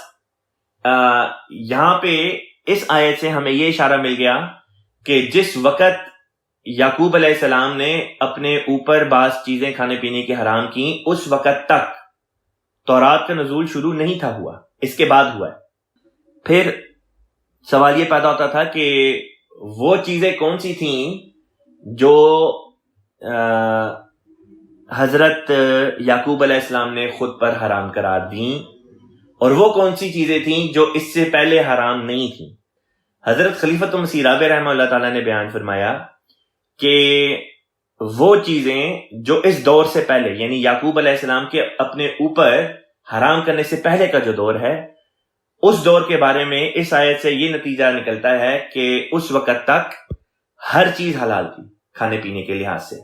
[SPEAKER 1] یہاں پہ اس آیت سے ہمیں یہ اشارہ مل گیا کہ جس وقت یعقوب علیہ السلام نے اپنے اوپر بعض چیزیں کھانے پینے کی حرام کی، اس وقت تک تورات کا نزول شروع نہیں تھا ہوا، اس کے بعد ہوا ہے۔ پھر سوال یہ پیدا ہوتا تھا کہ وہ چیزیں کون سی تھیں جو حضرت یعقوب علیہ السلام نے خود پر حرام قرار دیں، اور وہ کون سی چیزیں تھیں جو اس سے پہلے حرام نہیں تھیں۔ حضرت خلیفۃ مسیح رابع رحمہ اللہ تعالیٰ نے بیان فرمایا کہ وہ چیزیں جو اس دور سے پہلے یعنی یعقوب علیہ السلام کے اپنے اوپر حرام کرنے سے پہلے کا جو دور ہے، اس دور کے بارے میں اس آیت سے یہ نتیجہ نکلتا ہے کہ اس وقت تک ہر چیز حلال تھی کھانے پینے کے لحاظ سے،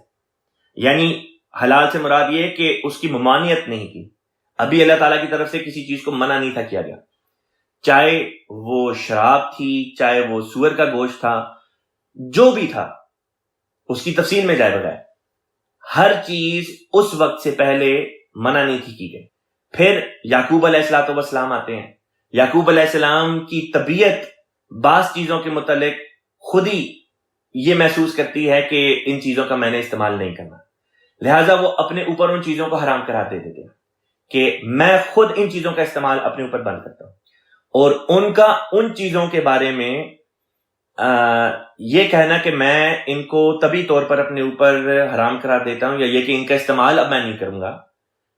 [SPEAKER 1] یعنی حلال سے مراد یہ کہ اس کی ممانعت نہیں کی، ابھی اللہ تعالیٰ کی طرف سے کسی چیز کو منع نہیں تھا کیا گیا، چاہے وہ شراب تھی، چاہے وہ سور کا گوشت تھا، جو بھی تھا اس کی تفصیل میں جائے بغیر ہر چیز اس وقت سے پہلے منع نہیں تھی کی گئی۔ پھر یعقوب علیہ الصلوۃ والسلام آتے ہیں، یعقوب علیہ السلام کی طبیعت بعض چیزوں کے متعلق خود ہی یہ محسوس کرتی ہے کہ ان چیزوں کا میں نے استعمال نہیں کرنا، لہٰذا وہ اپنے اوپر ان چیزوں کو حرام کرا دیتے تھے کہ میں خود ان چیزوں کا استعمال اپنے اوپر بند کرتا ہوں، اور ان چیزوں کے بارے میں یہ کہنا کہ میں ان کو طبی طور پر اپنے اوپر حرام قرار دیتا ہوں، یا یہ کہ ان کا استعمال اب میں نہیں کروں گا،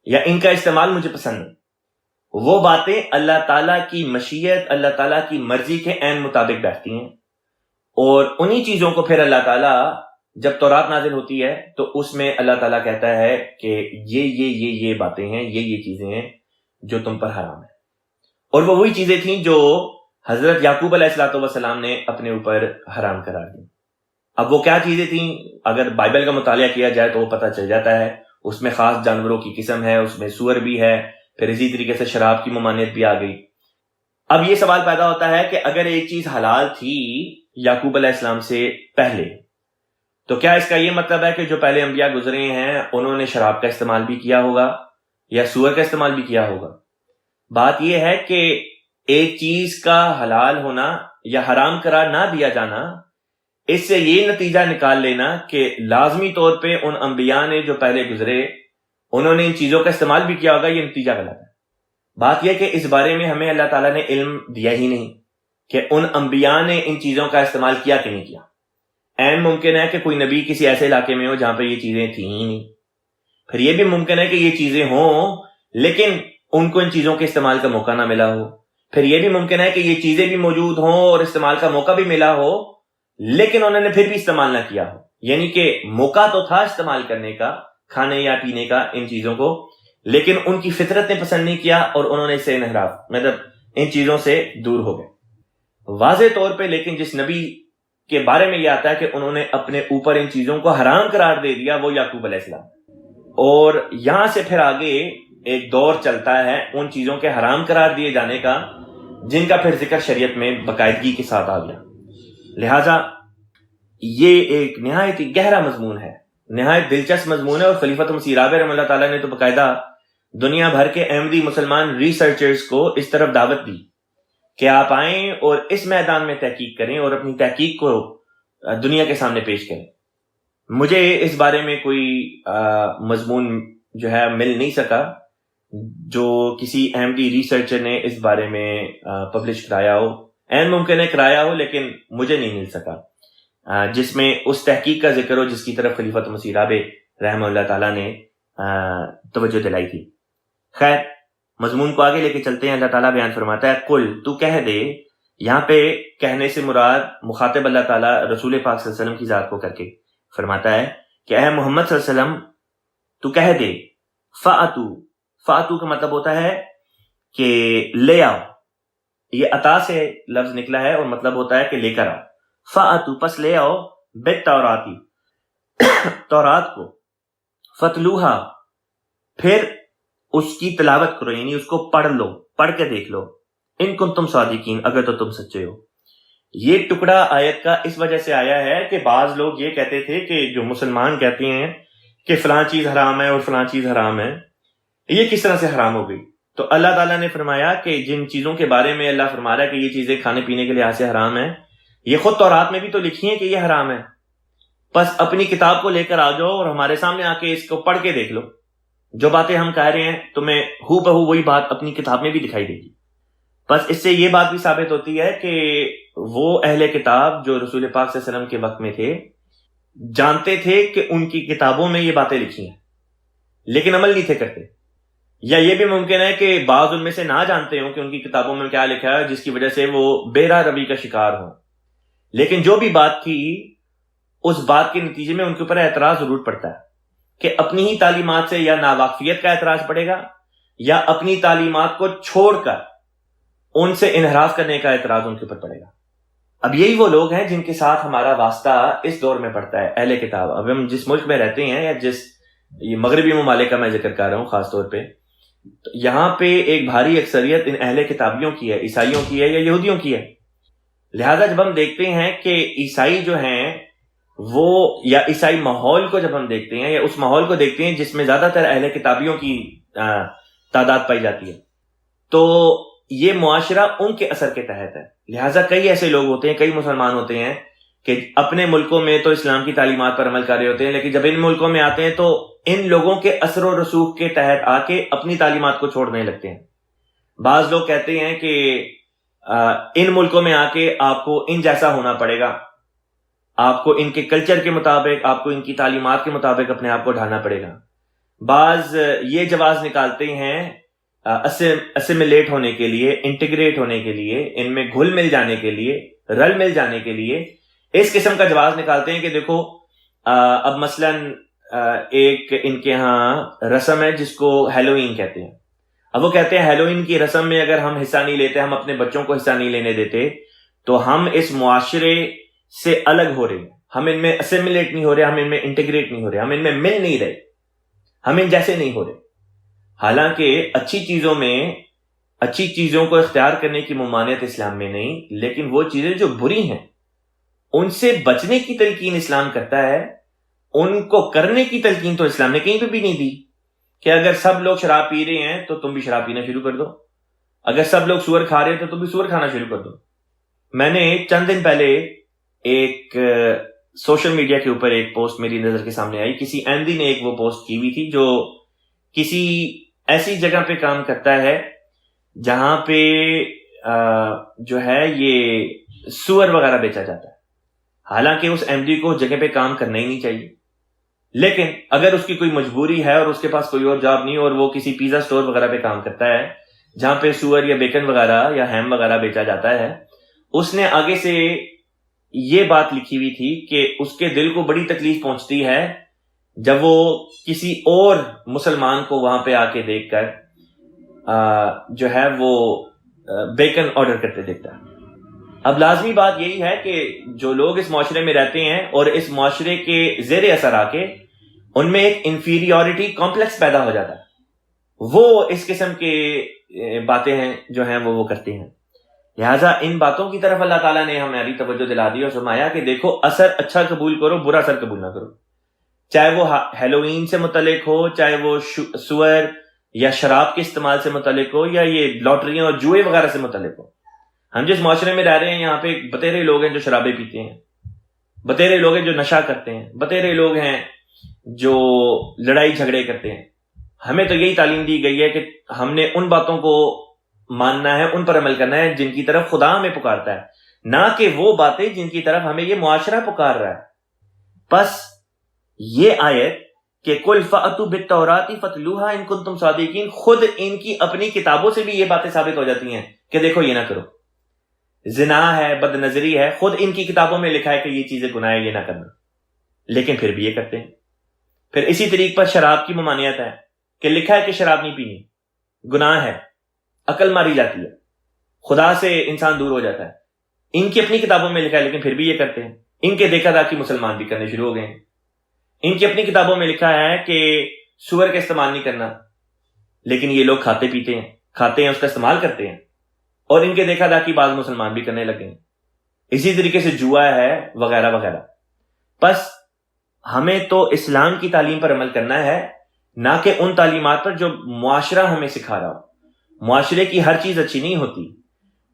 [SPEAKER 1] یا ان کا استعمال مجھے پسند نہیں، وہ باتیں اللہ تعالیٰ کی مشیت، اللہ تعالیٰ کی مرضی کے عین مطابق بیٹھتی ہیں، اور انہی چیزوں کو پھر اللہ تعالیٰ جب تورات نازل ہوتی ہے تو اس میں اللہ تعالیٰ کہتا ہے کہ یہ باتیں ہیں، یہ چیزیں ہیں جو تم پر حرام ہیں، اور وہ وہی چیزیں تھیں جو حضرت یعقوب علیہ الصلوۃ والسلام نے اپنے اوپر حرام قرار دی۔ اب وہ کیا چیزیں تھیں؟ اگر بائبل کا مطالعہ کیا جائے تو وہ پتہ چل جاتا ہے، اس میں خاص جانوروں کی قسم ہے، اس میں سور بھی ہے، پھر اسی طریقے سے شراب کی ممانعت بھی آ گئی۔ اب یہ سوال پیدا ہوتا ہے کہ اگر ایک چیز حلال تھی یعقوب علیہ السلام سے پہلے، تو کیا اس کا یہ مطلب ہے کہ جو پہلے انبیاء گزرے ہیں انہوں نے شراب کا استعمال بھی کیا ہوگا یا سور کا استعمال بھی کیا ہوگا؟ بات یہ ہے کہ ایک چیز کا حلال ہونا یا حرام قرار نہ دیا جانا، اس سے یہ نتیجہ نکال لینا کہ لازمی طور پہ ان انبیاء نے جو پہلے گزرے انہوں نے ان چیزوں کا استعمال بھی کیا ہوگا، یہ نتیجہ غلط ہے۔ بات یہ کہ اس بارے میں ہمیں اللہ تعالیٰ نے علم دیا ہی نہیں کہ ان انبیاء نے ان چیزوں کا استعمال کیا کہ نہیں کیا۔ عین ممکن ہے کہ کوئی نبی کسی ایسے علاقے میں ہو جہاں پہ یہ چیزیں تھیں ہی نہیں، پھر یہ بھی ممکن ہے کہ یہ چیزیں ہوں لیکن ان کو ان چیزوں کے استعمال کا موقع نہ ملا ہو، پھر یہ بھی ممکن ہے کہ یہ چیزیں بھی موجود ہوں اور استعمال کا موقع بھی ملا ہو لیکن انہوں نے پھر بھی استعمال نہ کیا ہو، یعنی کہ موقع تو تھا استعمال کرنے کا، کھانے یا پینے کا ان چیزوں کو، لیکن ان کی فطرت نے پسند نہیں کیا اور انہوں نے اس سے انحراف مطلب ان چیزوں سے دور ہو گئے۔ واضح طور پہ لیکن جس نبی کے بارے میں یہ آتا ہے کہ انہوں نے اپنے اوپر ان چیزوں کو حرام قرار دے دیا، وہ یعقوب علیہ السلام، اور یہاں سے پھر آگے ایک دور چلتا ہے ان چیزوں کے حرام قرار دیے جانے کا جن کا پھر ذکر شریعت میں باقاعدگی کے ساتھ آ گیا۔ لہٰذا یہ ایک نہایت ہی گہرا مضمون ہے، نہایت دلچسپ مضمون ہے، اور خلیفۃ مسیح رابع رحمہ اللہ تعالیٰ نے تو باقاعدہ دنیا بھر کے احمدی مسلمان ریسرچرز کو اس طرف دعوت دی کہ آپ آئیں اور اس میدان میں تحقیق کریں اور اپنی تحقیق کو دنیا کے سامنے پیش کریں۔ مجھے اس بارے میں کوئی مضمون جو ہے مل نہیں سکا جو کسی احمدی ریسرچر نے اس بارے میں پبلش کرایا ہو، عین ممکن ہے کرایا ہو لیکن مجھے نہیں مل سکا جس میں اس تحقیق کا ذکر ہو جس کی طرف خلیفۃ مسیح رابع رحمہ اللہ تعالیٰ نے توجہ دلائی تھی۔ خیر، مضمون کو آگے لے کے چلتے ہیں۔ اللہ تعالیٰ بیان فرماتا ہے قل، تو کہہ دے، یہاں پہ کہنے سے مراد مخاطب اللہ تعالیٰ رسول پاک صلی اللہ علیہ وسلم کی ذات کو کر کے فرماتا ہے کہ اے محمد صلی اللہ علیہ وسلم تو کہہ دے، فَأْتُو کا مطلب ہوتا ہے کہ لے آؤ، یہ عطا سے لفظ نکلا ہے اور مطلب ہوتا ہے کہ لے کر آؤ۔ فَأْتُو پس لے آؤ، بالتوراتی تورات کو، فتلوہا پھر اس کی تلاوت کرو، یعنی اس کو پڑھ لو، پڑھ کے دیکھ لو، ان کنتم صادقین اگر تو تم سچے ہو۔ یہ ٹکڑا آیت کا اس وجہ سے آیا ہے کہ بعض لوگ یہ کہتے تھے کہ جو مسلمان کہتے ہیں کہ فلاں چیز حرام ہے اور فلاں چیز حرام ہے، یہ کس طرح سے حرام ہو گئی؟ تو اللہ تعالیٰ نے فرمایا کہ جن چیزوں کے بارے میں اللہ فرما رہا ہے کہ یہ چیزیں کھانے پینے کے لحاظ سے حرام ہیں، یہ خود تورات میں بھی تو لکھی ہیں کہ یہ حرام ہے، بس اپنی کتاب کو لے کر آ جاؤ اور ہمارے سامنے آ کے اس کو پڑھ کے دیکھ لو، جو باتیں ہم کہہ رہے ہیں تمہیں ہو بہو وہی بات اپنی کتاب میں بھی دکھائی دے گی۔ بس اس سے یہ بات بھی ثابت ہوتی ہے کہ وہ اہل کتاب جو رسول پاک صلی اللہ علیہ وسلم کے وقت میں تھے جانتے تھے کہ ان کی کتابوں میں یہ باتیں لکھی ہیں لیکن عمل نہیں تھے کرتے، یا یہ بھی ممکن ہے کہ بعض ان میں سے نہ جانتے ہوں کہ ان کی کتابوں میں کیا لکھا ہے جس کی وجہ سے وہ بے راہ روی کا شکار ہوں، لیکن جو بھی بات تھی اس بات کے نتیجے میں ان کے اوپر اعتراض ضرور پڑتا ہے کہ اپنی ہی تعلیمات سے یا ناواقفیت کا اعتراض پڑے گا یا اپنی تعلیمات کو چھوڑ کر ان سے انحراف کرنے کا اعتراض ان کے اوپر پڑے گا۔ اب یہی وہ لوگ ہیں جن کے ساتھ ہمارا واسطہ اس دور میں پڑتا ہے، اہل کتاب۔ اب ہم جس ملک میں رہتے ہیں یا جس یہ مغربی ممالک کا میں ذکر کر رہا ہوں خاص طور پہ، تو یہاں پہ ایک بھاری اکثریت ان اہل کتابیوں کی ہے، عیسائیوں کی ہے یا یہودیوں کی ہے۔ لہذا جب ہم دیکھتے ہیں کہ عیسائی جو ہیں وہ، یا عیسائی ماحول کو جب ہم دیکھتے ہیں یا اس ماحول کو دیکھتے ہیں جس میں زیادہ تر اہل کتابیوں کی تعداد پائی جاتی ہے، تو یہ معاشرہ ان کے اثر کے تحت ہے۔ لہٰذا کئی ایسے لوگ ہوتے ہیں، کئی مسلمان ہوتے ہیں کہ اپنے ملکوں میں تو اسلام کی تعلیمات پر عمل کر رہے ہوتے ہیں، لیکن جب ان ملکوں میں آتے ہیں تو ان لوگوں کے اثر و رسوخ کے تحت آ کے اپنی تعلیمات کو چھوڑنے لگتے ہیں۔ بعض لوگ کہتے ہیں کہ ان ملکوں میں آ کے آپ کو ان جیسا ہونا پڑے گا، آپ کو ان کے کلچر کے مطابق، آپ کو ان کی تعلیمات کے مطابق اپنے آپ کو ڈھالنا پڑے گا۔ بعض یہ جواز نکالتے ہیں اسیمیلیٹ ہونے کے لیے، انٹیگریٹ ہونے کے لیے، ان میں گھل مل جانے کے لیے، رل مل جانے کے لیے اس قسم کا جواز نکالتے ہیں کہ دیکھو اب مثلا ایک ان کے ہاں رسم ہے جس کو ہیلوئین کہتے ہیں۔ اب وہ کہتے ہیں ہیلوئین کی رسم میں اگر ہم حصہ نہیں لیتے، ہم اپنے بچوں کو حصہ نہیں لینے دیتے، تو ہم اس معاشرے سے الگ ہو رہے ہیں، ہم ان میں اسیمیلیٹ نہیں ہو رہے، ہم ان میں انٹیگریٹ نہیں ہو رہے، ہم ان میں مل نہیں رہے، ہم ان جیسے نہیں ہو رہے۔ حالانکہ اچھی چیزوں کو اختیار کرنے کی ممانعت اسلام میں نہیں، لیکن وہ چیزیں جو بری ہیں ان سے بچنے کی تلقین اسلام کرتا ہے، ان کو کرنے کی تلقین تو اسلام نے کہیں پہ بھی نہیں دی کہ اگر سب لوگ شراب پی رہے ہیں تو تم بھی شراب پینا شروع کر دو، اگر سب لوگ سور کھا رہے ہیں تو تم بھی سور کھانا شروع کر دو. میں نے چند دن پہلے ایک سوشل میڈیا کے اوپر ایک پوسٹ میری نظر کے سامنے آئی. کسی احمدی نے ایک وہ پوسٹ کی ہوئی تھی جو کسی ایسی جگہ پہ کام کرتا ہے جہاں پہ جو ہے یہ سور وغیرہ بیچا جاتا ہے. حالانکہ اس احمدی کو جگہ پہ کام کرنا ہی نہیں چاہیے, لیکن اگر اس کی کوئی مجبوری ہے اور اس کے پاس کوئی اور جاب نہیں اور وہ کسی پیزا سٹور وغیرہ پہ کام کرتا ہے جہاں پہ سور یا بیکن وغیرہ یا ہیم وغیرہ بیچا جاتا ہے, اس نے آگے سے یہ بات لکھی ہوئی تھی کہ اس کے دل کو بڑی تکلیف پہنچتی ہے جب وہ کسی اور مسلمان کو وہاں پہ آ کے دیکھ کر جو ہے وہ بیکن آرڈر کرتے دیکھتا ہے. اب لازمی بات یہی ہے کہ جو لوگ اس معاشرے میں رہتے ہیں اور اس معاشرے کے زیر اثر آ کے ان میں ایک انفیریورٹی کمپلیکس پیدا ہو جاتا ہے, وہ اس قسم کے باتیں ہیں جو ہیں وہ کرتے ہیں. لہٰذا ان باتوں کی طرف اللہ تعالیٰ نے ہماری توجہ دلا دی اور فرمایا کہ دیکھو اثر اچھا قبول کرو, برا اثر قبول نہ کرو. چاہے وہ ہیلوئین سے متعلق ہو, چاہے وہ سور یا شراب کے استعمال سے متعلق ہو, یا یہ لاٹریاں اور جوئے وغیرہ سے متعلق ہو. ہم جس معاشرے میں رہ رہے ہیں یہاں پہ بتیرے لوگ ہیں جو شرابیں پیتے ہیں, بتیرے لوگ ہیں جو نشہ کرتے ہیں, بتیرے لوگ ہیں جو لڑائی جھگڑے کرتے ہیں. ہمیں تو یہی تعلیم دی گئی ہے کہ ہم نے ان باتوں کو ماننا ہے, ان پر عمل کرنا ہے جن کی طرف خدا ہمیں پکارتا ہے, نہ کہ وہ باتیں جن کی طرف ہمیں یہ معاشرہ پکار رہا ہے. بس یہ آیت کہ کل فأتوا بالتوراۃ فتلوها ان کنتم صادقین, خود ان کی اپنی کتابوں سے بھی یہ باتیں ثابت ہو جاتی ہیں کہ دیکھو یہ نہ کرو, زنا ہے, بد نظری ہے, خود ان کی کتابوں میں لکھا ہے کہ یہ چیزیں گناہ ہے, یہ نہ کرنا, لیکن پھر بھی یہ کرتے ہیں. پھر اسی طریق پر شراب کی ممانعت ہے کہ لکھا ہے کہ شراب نہیں پینی, گناہ ہے, عقل ماری جاتی ہے, خدا سے انسان دور ہو جاتا ہے. ان کی اپنی کتابوں میں لکھا ہے لیکن پھر بھی یہ کرتے ہیں. ان کے دیکھا داکھی مسلمان بھی کرنے شروع ہو گئے ہیں. ان کی اپنی کتابوں میں لکھا ہے کہ سور کا استعمال نہیں کرنا, لیکن یہ لوگ کھاتے پیتے ہیں, کھاتے ہیں, اس کا استعمال کرتے ہیں, اور ان کے دیکھا داکھی بعض مسلمان بھی کرنے لگے ہیں. اسی طریقے سے جوا ہے وغیرہ وغیرہ. بس ہمیں تو اسلام کی تعلیم پر عمل کرنا ہے, نہ کہ ان تعلیمات پر جو معاشرہ ہمیں سکھا رہا ہو. معاشرے کی ہر چیز اچھی نہیں ہوتی,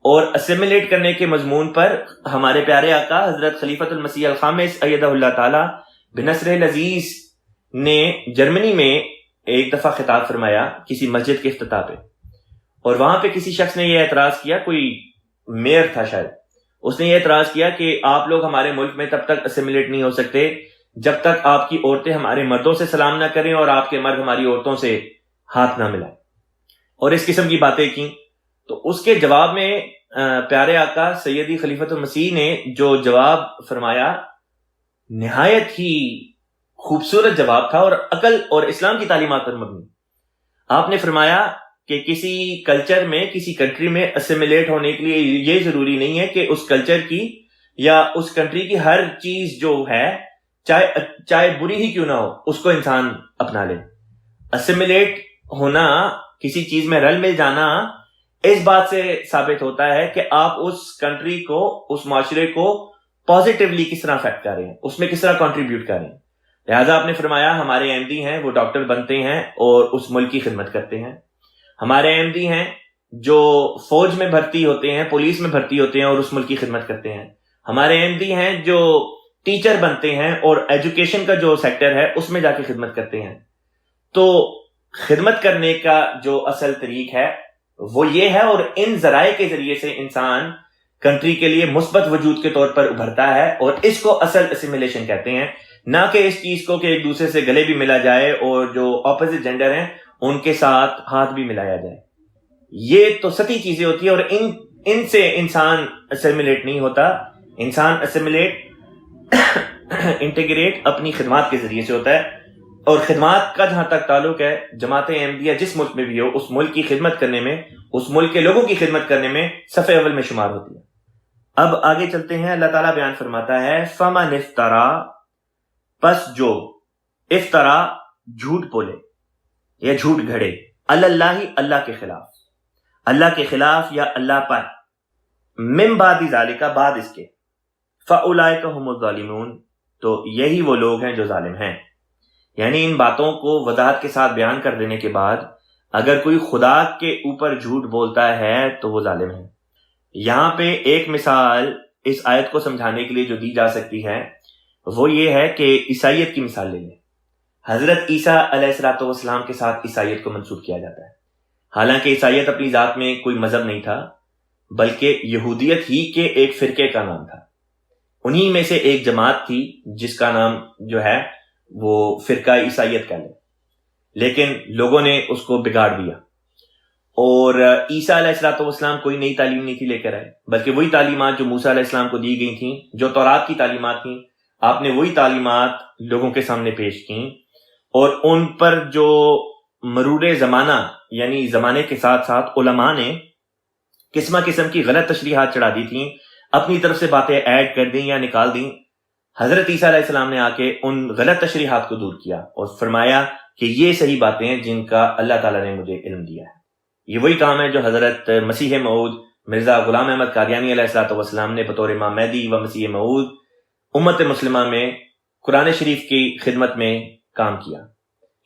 [SPEAKER 1] اور اسیمیلیٹ کرنے کے مضمون پر ہمارے پیارے آقا حضرت خلیفۃ المسیح الخامس ایدہ اللہ تعالی بنصرہ العزیز نے جرمنی میں ایک دفعہ خطاب فرمایا کسی مسجد کے افتتاح پہ, اور وہاں پہ کسی شخص نے یہ اعتراض کیا, کوئی میئر تھا شاید, اس نے یہ اعتراض کیا کہ آپ لوگ ہمارے ملک میں تب تک اسیمیلیٹ نہیں ہو سکتے جب تک آپ کی عورتیں ہمارے مردوں سے سلام نہ کریں اور آپ کے مرد ہماری عورتوں سے ہاتھ نہ ملائیں, اور اس قسم کی باتیں کی. تو اس کے جواب میں پیارے آقا سیدی خلیفۃ المسیح نے جو جواب فرمایا نہایت ہی خوبصورت جواب تھا, اور عقل اور اسلام کی تعلیمات پر مبنی. آپ نے فرمایا کہ کسی کلچر میں, کسی کنٹری میں اسیمیلیٹ ہونے کے لیے یہ ضروری نہیں ہے کہ اس کلچر کی یا اس کنٹری کی ہر چیز جو ہے چاہے بری ہی کیوں نہ ہو اس کو انسان اپنا لے. اسیمیلیٹ ہونا, کسی چیز میں رل مل جانا, اس بات سے ثابت ہوتا ہے کہ آپ اس کنٹری کو, اس معاشرے کو پازیٹیولی کس طرح افیکٹ کر رہے ہیں, اس میں کس طرح کنٹریبیوٹ کر رہے ہیں. لہٰذا آپ نے فرمایا ہمارے احمدی ہیں وہ ڈاکٹر بنتے ہیں اور اس ملک کی خدمت کرتے ہیں. ہمارے احمدی ہیں جو فوج میں بھرتی ہوتے ہیں, پولیس میں بھرتی ہوتے ہیں اور اس ملک کی خدمت کرتے ہیں. ہمارے احمدی ہیں جو ٹیچر بنتے ہیں اور ایجوکیشن کا جو سیکٹر ہے اس میں جا کے خدمت کرتے ہیں. تو خدمت کرنے کا جو اصل طریق ہے وہ یہ ہے, اور ان ذرائع کے ذریعے سے انسان کنٹری کے لیے مثبت وجود کے طور پر ابھرتا ہے, اور اس کو اصل اسیمیلیشن کہتے ہیں, نہ کہ اس چیز کو کہ ایک دوسرے سے گلے بھی ملا جائے اور جو اپوزٹ جینڈر ہیں ان کے ساتھ ہاتھ بھی ملایا جائے. یہ تو سطحی چیزیں ہوتی ہیں, اور ان سے انسان اسیمیلیٹ نہیں ہوتا. انسان اسیمیلیٹ انٹیگریٹ اپنی خدمات کے ذریعے سے ہوتا ہے, اور خدمات کا جہاں تک تعلق ہے, جماعت احمدیہ جس ملک میں بھی ہو اس ملک کی خدمت کرنے میں, اس ملک کے لوگوں کی خدمت کرنے میں صف اول میں شمار ہوتی ہے. اب آگے چلتے ہیں. اللہ تعالیٰ بیان فرماتا ہے فمن افترا, پس جو افترا جھوٹ بولے یا جھوٹ گھڑے, اللہ اللہ کے خلاف, اللہ کے خلاف یا اللہ پر, من بعد ذالک بعد اس کے, فاولئک هم الظالمون, تو یہی وہ لوگ ہیں جو ظالم ہیں. یعنی ان باتوں کو وضاحت کے ساتھ بیان کر دینے کے بعد اگر کوئی خدا کے اوپر جھوٹ بولتا ہے تو وہ ظالم ہے۔ یہاں پہ ایک مثال اس آیت کو سمجھانے کے لیے جو دی جا سکتی ہے وہ یہ ہے کہ عیسائیت کی مثال لے لیں۔ حضرت عیسیٰ علیہ الصلوۃ والسلام کے ساتھ عیسائیت کو منسوب کیا جاتا ہے، حالانکہ عیسائیت اپنی ذات میں کوئی مذہب نہیں تھا بلکہ یہودیت ہی کے ایک فرقے کا نام تھا۔ انہی میں سے ایک جماعت تھی جس کا نام جو ہے وہ فرقہ عیسائیت کہہ لیں، لیکن لوگوں نے اس کو بگاڑ دیا، اور عیسیٰ علیہ الصلوۃ والسلام کوئی نئی تعلیم نہیں تھی لے کر آئے، بلکہ وہی تعلیمات جو موسیٰ علیہ السلام کو دی گئی تھیں، جو تورات کی تعلیمات تھیں، آپ نے وہی تعلیمات لوگوں کے سامنے پیش کیں، اور ان پر جو مرور زمانہ یعنی زمانے کے ساتھ ساتھ علماء نے قسم قسم کی غلط تشریحات چڑھا دی تھیں، اپنی طرف سے باتیں ایڈ کر دیں یا نکال دیں، حضرت عیسیٰ علیہ السلام نے آ کے ان غلط تشریحات کو دور کیا اور فرمایا کہ یہ صحیح باتیں ہیں جن کا اللہ تعالیٰ نے مجھے علم دیا ہے۔ یہ وہی کام ہے جو حضرت مسیح موعود مرزا غلام احمد قادیانی علیہ الصلوۃ والسلام نے بطور امام مہدی و مسیح موعود امت مسلمہ میں قرآن شریف کی خدمت میں کام کیا،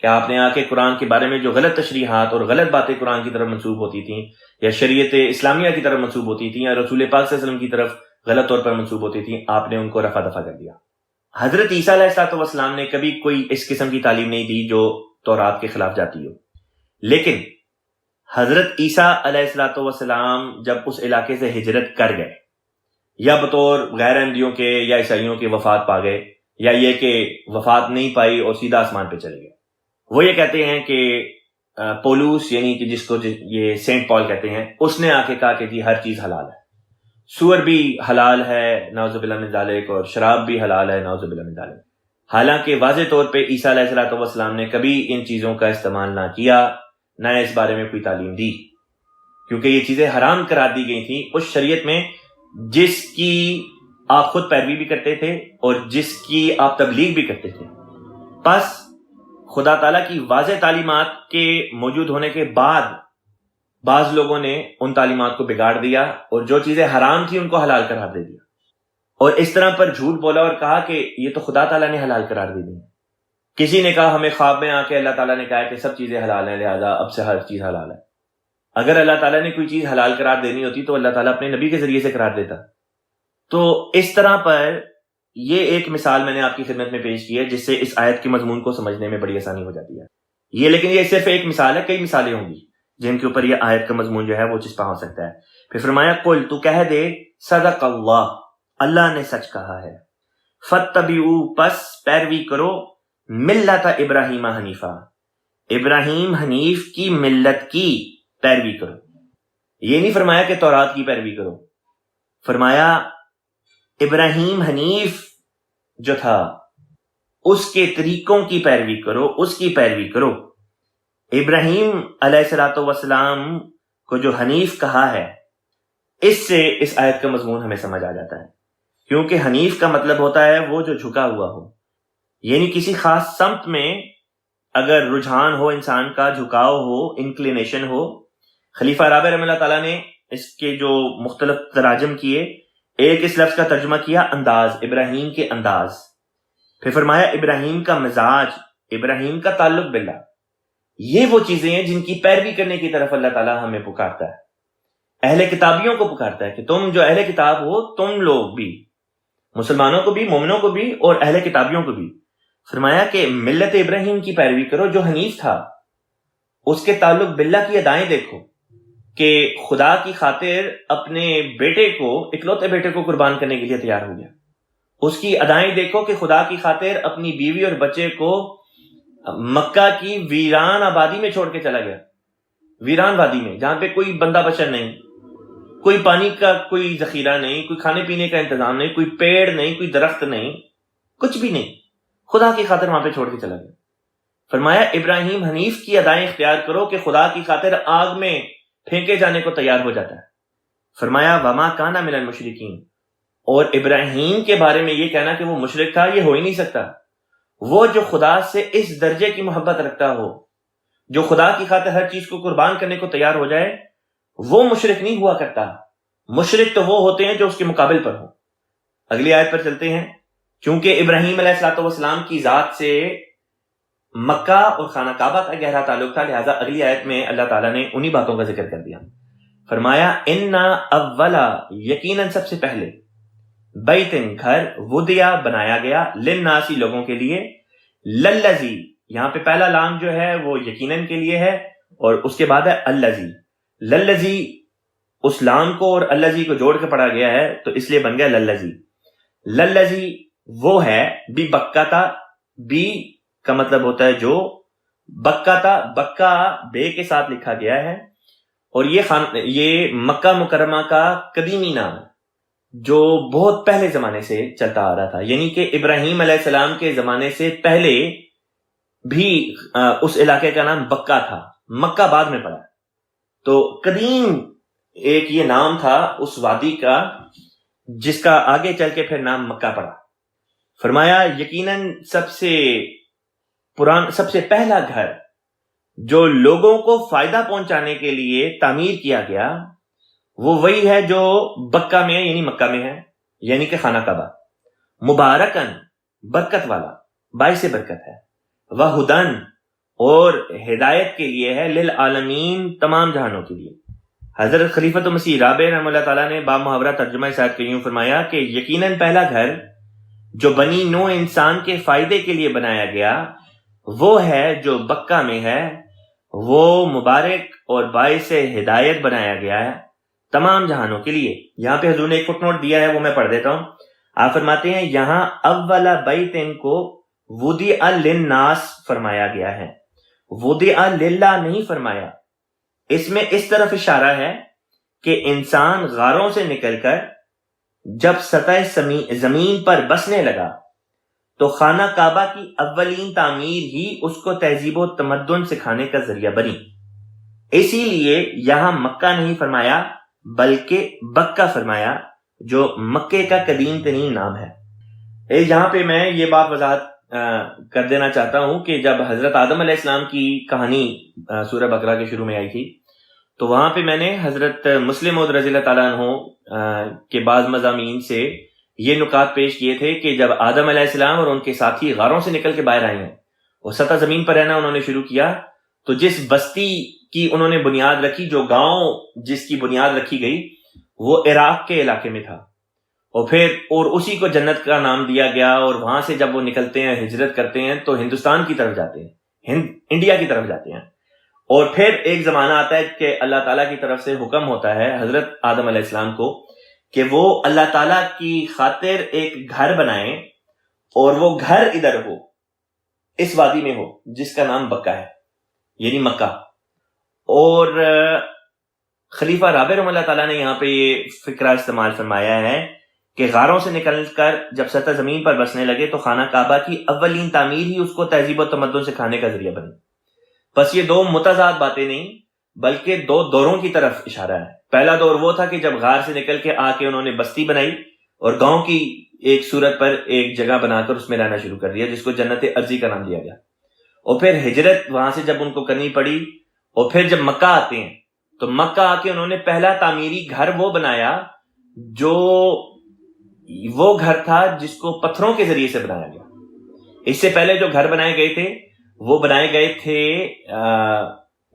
[SPEAKER 1] کہ آپ نے آ کے قرآن کے بارے میں جو غلط تشریحات اور غلط باتیں قرآن کی طرف منسوب ہوتی تھیں یا شریعت اسلامیہ کی طرف منسوب ہوتی تھیں یا رسول پاک صلی اللہ علیہ وسلم کی طرف غلط طور پر منسوب ہوتی تھیں، آپ نے ان کو رفع دفع کر دیا۔ حضرت عیسیٰ علیہ الصلوۃ والسلام نے کبھی کوئی اس قسم کی تعلیم نہیں دی جو تورات کے خلاف جاتی ہو، لیکن حضرت عیسیٰ علیہ الصلوۃ والسلام جب اس علاقے سے ہجرت کر گئے، یا بطور غیر احمدیوں کے یا عیسائیوں کے وفات پا گئے، یا یہ کہ وفات نہیں پائی اور سیدھا آسمان پہ چلے گئے، وہ یہ کہتے ہیں کہ پولوس یعنی کہ جس کو یہ سینٹ پال کہتے ہیں، اس نے آ کے کہا کہ جی ہر چیز حلال ہے، سور بھی حلال ہے نعوذ باللہ من ذالک، اور شراب بھی حلال ہے نعوذ باللہ من ذالک، حالانکہ واضح طور پہ عیسیٰ علیہ الصلوۃ والسلام نے کبھی ان چیزوں کا استعمال نہ کیا، نہ اس بارے میں کوئی تعلیم دی، کیونکہ یہ چیزیں حرام قرار دی گئی تھیں اس شریعت میں جس کی آپ خود پیروی بھی کرتے تھے اور جس کی آپ تبلیغ بھی کرتے تھے۔ پس خدا تعالیٰ کی واضح تعلیمات کے موجود ہونے کے بعد بعض لوگوں نے ان تعلیمات کو بگاڑ دیا اور جو چیزیں حرام تھیں ان کو حلال قرار دے دیا، اور اس طرح پر جھوٹ بولا اور کہا کہ یہ تو خدا تعالیٰ نے حلال قرار دے دی۔ کسی نے کہا ہمیں خواب میں آ کے اللہ تعالیٰ نے کہا کہ سب چیزیں حلال ہیں لہذا اب سے ہر چیز حلال ہے۔ اگر اللہ تعالیٰ نے کوئی چیز حلال قرار دینی ہوتی تو اللہ تعالیٰ اپنے نبی کے ذریعے سے قرار دیتا۔ تو اس طرح پر یہ ایک مثال میں نے آپ کی خدمت میں پیش کی ہے جس سے اس آیت کے مضمون کو سمجھنے میں بڑی آسانی ہو جاتی ہے۔ لیکن یہ صرف ایک مثال ہے، کئی مثالیں ہوں گی جن کے اوپر یہ آیت کا مضمون جو ہے وہ چسپاں ہو سکتا ہے۔ پھر فرمایا قل، تو کہہ دے صدق اللہ، اللہ نے سچ کہا ہے، فاتبعوا، پس پیروی کرو، ملت ابراہیم حنیفہ، ابراہیم حنیف کی ملت کی پیروی کرو۔ یہ نہیں فرمایا کہ تورات کی پیروی کرو، فرمایا ابراہیم حنیف جو تھا اس کے طریقوں کی پیروی کرو، اس کی پیروی کرو۔ ابراہیم علیہ الصلوۃ والسلام کو جو حنیف کہا ہے، اس سے اس آیت کا مضمون ہمیں سمجھ آ جاتا ہے، کیونکہ حنیف کا مطلب ہوتا ہے وہ جو جھکا ہوا ہو، یعنی کسی خاص سمت میں اگر رجحان ہو، انسان کا جھکاؤ ہو، انکلینیشن ہو۔ خلیفہ رابع رحمہ اللہ تعالیٰ نے اس کے جو مختلف تراجم کیے، ایک اس لفظ کا ترجمہ کیا انداز، ابراہیم کے انداز، پھر فرمایا ابراہیم کا مزاج، ابراہیم کا تعلق باللہ۔ یہ وہ چیزیں ہیں جن کی پیروی کرنے کی طرف اللہ تعالیٰ ہمیں پکارتا ہے، اہل کتابیوں کو پکارتا ہے کہ تم جو اہل کتاب ہو، تم لوگ بھی، مسلمانوں کو بھی، مومنوں کو بھی اور اہل کتابیوں کو بھی، فرمایا کہ ملت ابراہیم کی پیروی کرو جو حنیف تھا، اس کے تعلق باللہ کی ادائیں دیکھو کہ خدا کی خاطر اپنے بیٹے کو، اکلوتے بیٹے کو قربان کرنے کے لیے تیار ہو گیا۔ اس کی ادائیں دیکھو کہ خدا کی خاطر اپنی بیوی اور بچے کو مکہ کی ویران آبادی میں چھوڑ کے چلا گیا، ویران وادی میں جہاں پہ کوئی بندہ بشر نہیں، کوئی پانی کا کوئی ذخیرہ نہیں، کوئی کھانے پینے کا انتظام نہیں، کوئی پیڑ نہیں، کوئی درخت نہیں، کچھ بھی نہیں، خدا کی خاطر وہاں پہ چھوڑ کے چلا گیا۔ فرمایا ابراہیم حنیف کی ادائیں اختیار کرو کہ خدا کی خاطر آگ میں پھینکے جانے کو تیار ہو جاتا ہے۔ فرمایا وما کان من المشرکین، اور ابراہیم کے بارے میں یہ کہنا کہ وہ مشرک تھا، یہ ہو ہی نہیں سکتا۔ وہ جو خدا سے اس درجے کی محبت رکھتا ہو، جو خدا کی خاطر ہر چیز کو قربان کرنے کو تیار ہو جائے، وہ مشرک نہیں ہوا کرتا۔ مشرک تو وہ ہوتے ہیں جو اس کے مقابل پر ہوں۔ اگلی آیت پر چلتے ہیں۔ چونکہ ابراہیم علیہ الصلوۃ والسلام کی ذات سے مکہ اور خانہ کعبہ کا گہرا تعلق تھا، لہٰذا اگلی آیت میں اللہ تعالیٰ نے انہی باتوں کا ذکر کر دیا. فرمایا اِنَّ اولا، یقیناً سب سے پہلے، بیتن گھر، ودیا بنایا گیا، للناسی لوگوں کے لیے، للذی یہاں پہ پہلا لام جو ہے وہ یقیناً کے لیے ہے، اور اس کے بعد ہے الذی. للذی اس لام کو اور الذی کو جوڑ کے پڑھا گیا ہے تو اس لیے بن گیا للذی. للذی وہ ہے، بی بکتا، بی کا مطلب ہوتا ہے جو، بکتا بکا بے کے ساتھ لکھا گیا ہے، اور یہ مکہ مکرمہ کا قدیمی نام ہے جو بہت پہلے زمانے سے چلتا آ رہا تھا، یعنی کہ ابراہیم علیہ السلام کے زمانے سے پہلے بھی اس علاقے کا نام بکا تھا، مکہ بعد میں پڑا. تو قدیم ایک یہ نام تھا اس وادی کا جس کا آگے چل کے پھر نام مکہ پڑا. فرمایا یقیناً سب سے پہلا گھر جو لوگوں کو فائدہ پہنچانے کے لیے تعمیر کیا گیا وہ وہی ہے جو بکہ میں یعنی مکہ میں ہے، یعنی کہ خانہ کعبہ. مبارکن برکت والا، باعث برکت ہے، وہدن اور ہدایت کے لیے ہے، للعالمین تمام جہانوں کے لیے. حضرت خلیفۃ مسیح رابع رحمہ اللہ تعالیٰ نے با محاورہ ترجمہ ساتھ یوں فرمایا کہ یقیناً پہلا گھر جو بنی نوع انسان کے فائدے کے لیے بنایا گیا وہ ہے جو بکہ میں ہے، وہ مبارک اور باعث ہدایت بنایا گیا ہے تمام جہانوں کے لیے. یہاں پہ حضور نے ایک فٹ نوٹ دیا ہے، وہ میں پڑھ دیتا ہوں. آپ فرماتے ہیں یہاں اولا بیتن کو وضع للناس فرمایا گیا ہے، وضع للہ نہیں فرمایا. اس میں اس طرف اشارہ ہے کہ انسان غاروں سے نکل کر جب سطح زمین پر بسنے لگا تو خانہ کعبہ کی اولین تعمیر ہی اس کو تہذیب و تمدن سکھانے کا ذریعہ بنی. اسی لیے یہاں مکہ نہیں فرمایا بلکہ بکہ فرمایا جو مکے کا قدیم ترین نام ہے. یہاں پہ میں یہ بات وضاحت کر دینا چاہتا ہوں کہ جب حضرت آدم علیہ السلام کی کہانی سورہ بقرہ کے شروع میں آئی تھی تو وہاں پہ میں نے حضرت مسلم موعود رضی اللہ تعالیٰ عنہ کے بعض مضامین سے یہ نکات پیش کیے تھے کہ جب آدم علیہ السلام اور ان کے ساتھی غاروں سے نکل کے باہر آئے ہیں اور سطح زمین پر رہنا انہوں نے شروع کیا تو جس بستی کی انہوں نے بنیاد رکھی، جو گاؤں جس کی بنیاد رکھی گئی وہ عراق کے علاقے میں تھا، اور اسی کو جنت کا نام دیا گیا. اور وہاں سے جب وہ نکلتے ہیں ہجرت کرتے ہیں تو ہندوستان کی طرف جاتے ہیں، انڈیا کی طرف جاتے ہیں. اور پھر ایک زمانہ آتا ہے کہ اللہ تعالیٰ کی طرف سے حکم ہوتا ہے حضرت آدم علیہ السلام کو کہ وہ اللہ تعالیٰ کی خاطر ایک گھر بنائیں، اور وہ گھر ادھر ہو، اس وادی میں ہو جس کا نام بکہ ہے یعنی مکہ. اور خلیفہ رابع رحمہ اللہ تعالیٰ نے یہاں پہ یہ فکرہ استعمال فرمایا ہے کہ غاروں سے نکل کر جب سطح زمین پر بسنے لگے تو خانہ کعبہ کی اولین تعمیر ہی اس کو تہذیب و تمدن سکھانے کا ذریعہ بنی. بس یہ دو متضاد باتیں نہیں بلکہ دو دوروں کی طرف اشارہ ہے. پہلا دور وہ تھا کہ جب غار سے نکل کے آ کے انہوں نے بستی بنائی اور گاؤں کی ایک صورت پر ایک جگہ بنا کر اس میں رہنا شروع کر دیا جس کو جنت ارضی کا نام دیا گیا. اور پھر ہجرت وہاں سے جب ان کو کرنی پڑی اور پھر جب مکہ آتے ہیں تو مکہ آ کے انہوں نے پہلا تعمیری گھر وہ بنایا جو وہ گھر تھا جس کو پتھروں کے ذریعے سے بنایا گیا. اس سے پہلے جو گھر بنائے گئے تھے وہ بنائے گئے تھے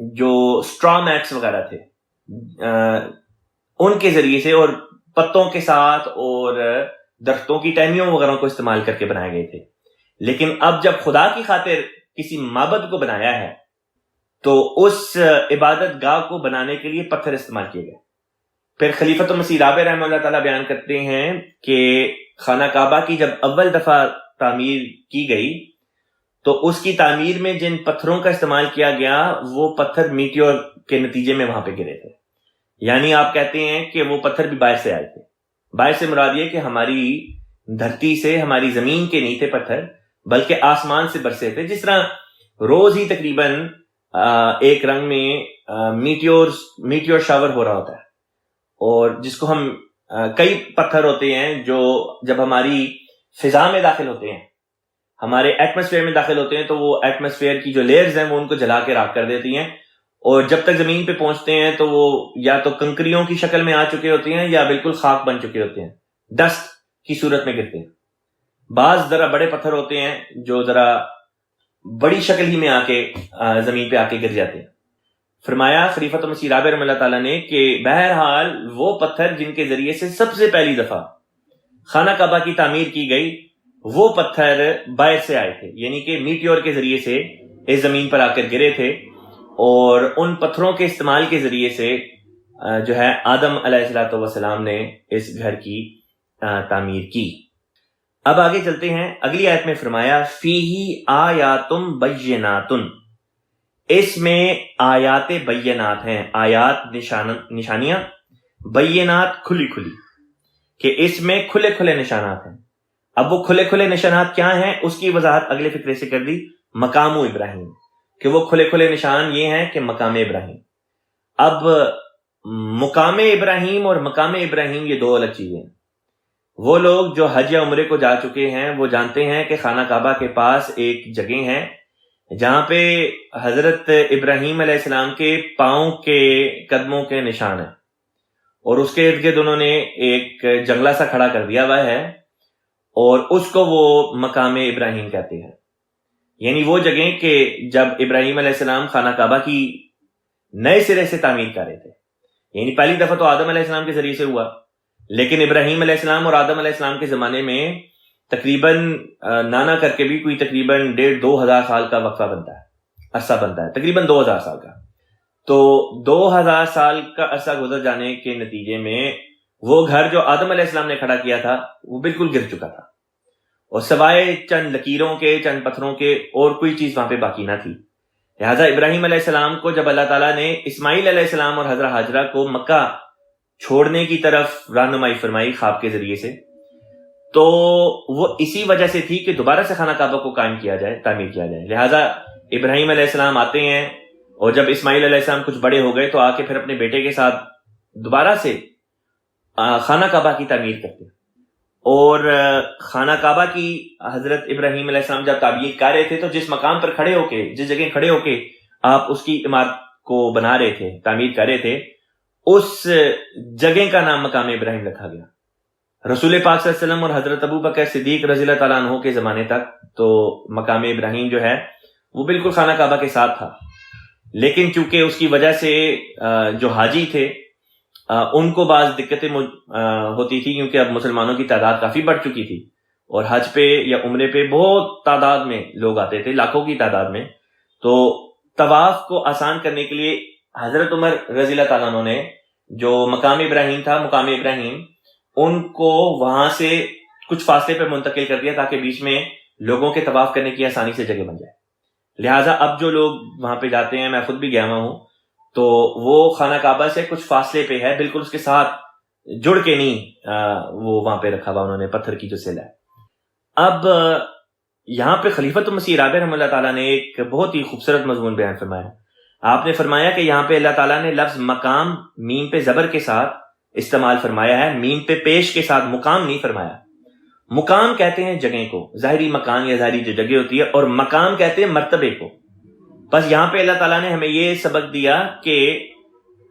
[SPEAKER 1] جو اسٹرا میٹس وغیرہ تھے ان کے ذریعے سے، اور پتوں کے ساتھ اور درختوں کی ٹہنیوں وغیرہ کو استعمال کر کے بنائے گئے تھے. لیکن اب جب خدا کی خاطر کسی معبد کو بنایا ہے تو اس عبادت گاہ کو بنانے کے لیے پتھر استعمال کیے گئے. پھر خلیفۃ مسیح رابع رحمہ اللہ تعالیٰ بیان کرتے ہیں کہ خانہ کعبہ کی جب اول دفعہ تعمیر کی گئی تو اس کی تعمیر میں جن پتھروں کا استعمال کیا گیا وہ پتھر میٹیور کے نتیجے میں وہاں پہ گرے تھے. یعنی آپ کہتے ہیں کہ وہ پتھر بھی باہر سے آئے تھے. باہر سے مراد یہ کہ ہماری دھرتی سے، ہماری زمین کے نہیں تھے پتھر بلکہ آسمان سے برسے تھے. جس طرح روز ہی تقریباً ایک رنگ میں میٹیور شاور ہو رہا ہوتا ہے، اور جس کو ہم کئی پتھر ہوتے ہیں جو جب ہماری فضا میں داخل ہوتے ہیں، ہمارے ایٹماسفیئر میں داخل ہوتے ہیں تو وہ ایٹماسفیئر کی جو لیئرز ہیں وہ ان کو جلا کے راکھ کر دیتی ہیں، اور جب تک زمین پہ پہنچتے ہیں تو وہ یا تو کنکریوں کی شکل میں آ چکے ہوتے ہیں یا بالکل خاک بن چکے ہوتے ہیں، ڈسٹ کی صورت میں گرتے ہیں. بعض ذرا بڑے پتھر ہوتے ہیں جو ذرا بڑی شکل ہی میں آ کے زمین پہ آ کے گر جاتے ہیں۔ فرمایا خلیفۃ مسیح رابع رحمہ اللہ تعالیٰ نے کہ بہرحال وہ پتھر جن کے ذریعے سے سب سے پہلی دفعہ خانہ کعبہ کی تعمیر کی گئی، وہ پتھر باہر سے آئے تھے، یعنی کہ میٹیور کے ذریعے سے اس زمین پر آ کر گرے تھے، اور ان پتھروں کے استعمال کے ذریعے سے جو ہے آدم علیہ السلام نے اس گھر کی تعمیر کی۔ اب آگے چلتے ہیں، اگلی آیت میں فرمایا فیہ آیات بینات، اس میں آیات بینات ہیں، آیات نشانیاں، بینات کھلی کھلی، کہ اس میں کھلے کھلے نشانات ہیں۔ اب وہ کھلے کھلے نشانات کیا ہیں اس کی وضاحت اگلے فقرے سے کر دی، مقام ابراہیم، کہ وہ کھلے کھلے نشان یہ ہیں کہ مقام ابراہیم۔ اب مقام ابراہیم اور مقام ابراہیم یہ دو الگ چیزیں ہیں۔ وہ لوگ جو حج یا عمرے کو جا چکے ہیں وہ جانتے ہیں کہ خانہ کعبہ کے پاس ایک جگہ ہے جہاں پہ حضرت ابراہیم علیہ السلام کے پاؤں کے قدموں کے نشان ہیں، اور اس کے ارد گرد انہوں نے ایک جنگلہ سا کھڑا کر دیا ہوا ہے، اور اس کو وہ مقام ابراہیم کہتے ہیں۔ یعنی وہ جگہ کہ جب ابراہیم علیہ السلام خانہ کعبہ کی نئے سرے سے تعمیر کر رہے تھے، یعنی پہلی دفعہ تو آدم علیہ السلام کے ذریعے سے ہوا، لیکن ابراہیم علیہ السلام اور آدم علیہ السلام کے زمانے میں تقریباً نانا کر کے بھی کوئی تقریباً 1,500-2,000 سال کا وقفہ بنتا ہے، عرصہ بنتا ہے، تقریباً 2,000 سال کا۔ تو 2,000 سال کا عرصہ گزر جانے کے نتیجے میں وہ گھر جو آدم علیہ السلام نے کھڑا کیا تھا وہ بالکل گر چکا تھا، اور سوائے چند لکیروں کے، چند پتھروں کے، اور کوئی چیز وہاں پہ باقی نہ تھی۔ لہٰذا ابراہیم علیہ السلام کو جب اللہ تعالیٰ نے اسماعیل علیہ السلام اور حضرت ہاجرہ کو مکہ چھوڑنے کی طرف رہنمائی فرمائی خواب کے ذریعے سے، تو وہ اسی وجہ سے تھی کہ دوبارہ سے خانہ کعبہ کو قائم کیا جائے، تعمیر کیا جائے۔ لہٰذا ابراہیم علیہ السلام آتے ہیں، اور جب اسماعیل علیہ السلام کچھ بڑے ہو گئے تو آ کے پھر اپنے بیٹے کے ساتھ دوبارہ سے خانہ کعبہ کی تعمیر کرتے ہیں۔ اور خانہ کعبہ کی حضرت ابراہیم علیہ السلام جب تعمیر کر رہے تھے تو جس مقام پر کھڑے ہو کے، جس جگہ کھڑے ہو کے آپ اس کی عمارت کو بنا رہے تھے، تعمیر کر رہے تھے، اس جگہ کا نام مقام ابراہیم رکھا گیا۔ رسول پاک صلی اللہ علیہ وسلم اور حضرت ابو بکر صدیق رضی اللہ تعالیٰ عنہ کے زمانے تک تو مقام ابراہیم جو ہے وہ بالکل خانہ کعبہ کے ساتھ تھا، لیکن چونکہ اس کی وجہ سے جو حاجی تھے ان کو بعض دقتیں ہوتی تھی، کیونکہ اب مسلمانوں کی تعداد کافی بڑھ چکی تھی، اور حج پہ یا عمرے پہ بہت تعداد میں لوگ آتے تھے، لاکھوں کی تعداد میں۔ تو طواف کو آسان کرنے کے لیے حضرت عمر رضی اللہ تعالیٰ عنہ نے جو مقام ابراہیم تھا، مقام ابراہیم، ان کو وہاں سے کچھ فاصلے پہ منتقل کر دیا تاکہ بیچ میں لوگوں کے طواف کرنے کی آسانی سے جگہ بن جائے۔ لہٰذا اب جو لوگ وہاں پہ جاتے ہیں، میں خود بھی گیا ہوا ہوں، تو وہ خانہ کعبہ سے کچھ فاصلے پہ ہے، بالکل اس کے ساتھ جڑ کے نہیں وہ وہاں پہ رکھا ہوا انہوں نے پتھر کی جو سلہ ہے۔ اب یہاں پہ خلیفۃ مسیح رابع رحمہ اللہ تعالیٰ نے ایک بہت ہی خوبصورت مضمون بیان فرمایا۔ آپ نے فرمایا کہ یہاں پہ اللہ تعالیٰ نے لفظ مقام میم پہ زبر کے ساتھ استعمال فرمایا ہے، میم پہ پیش کے ساتھ مقام نہیں فرمایا۔ مقام کہتے ہیں جگہ کو، ظاہری مکان یا ظاہری جو جگہ ہوتی ہے، اور مقام کہتے ہیں مرتبے کو۔ بس یہاں پہ اللہ تعالیٰ نے ہمیں یہ سبق دیا کہ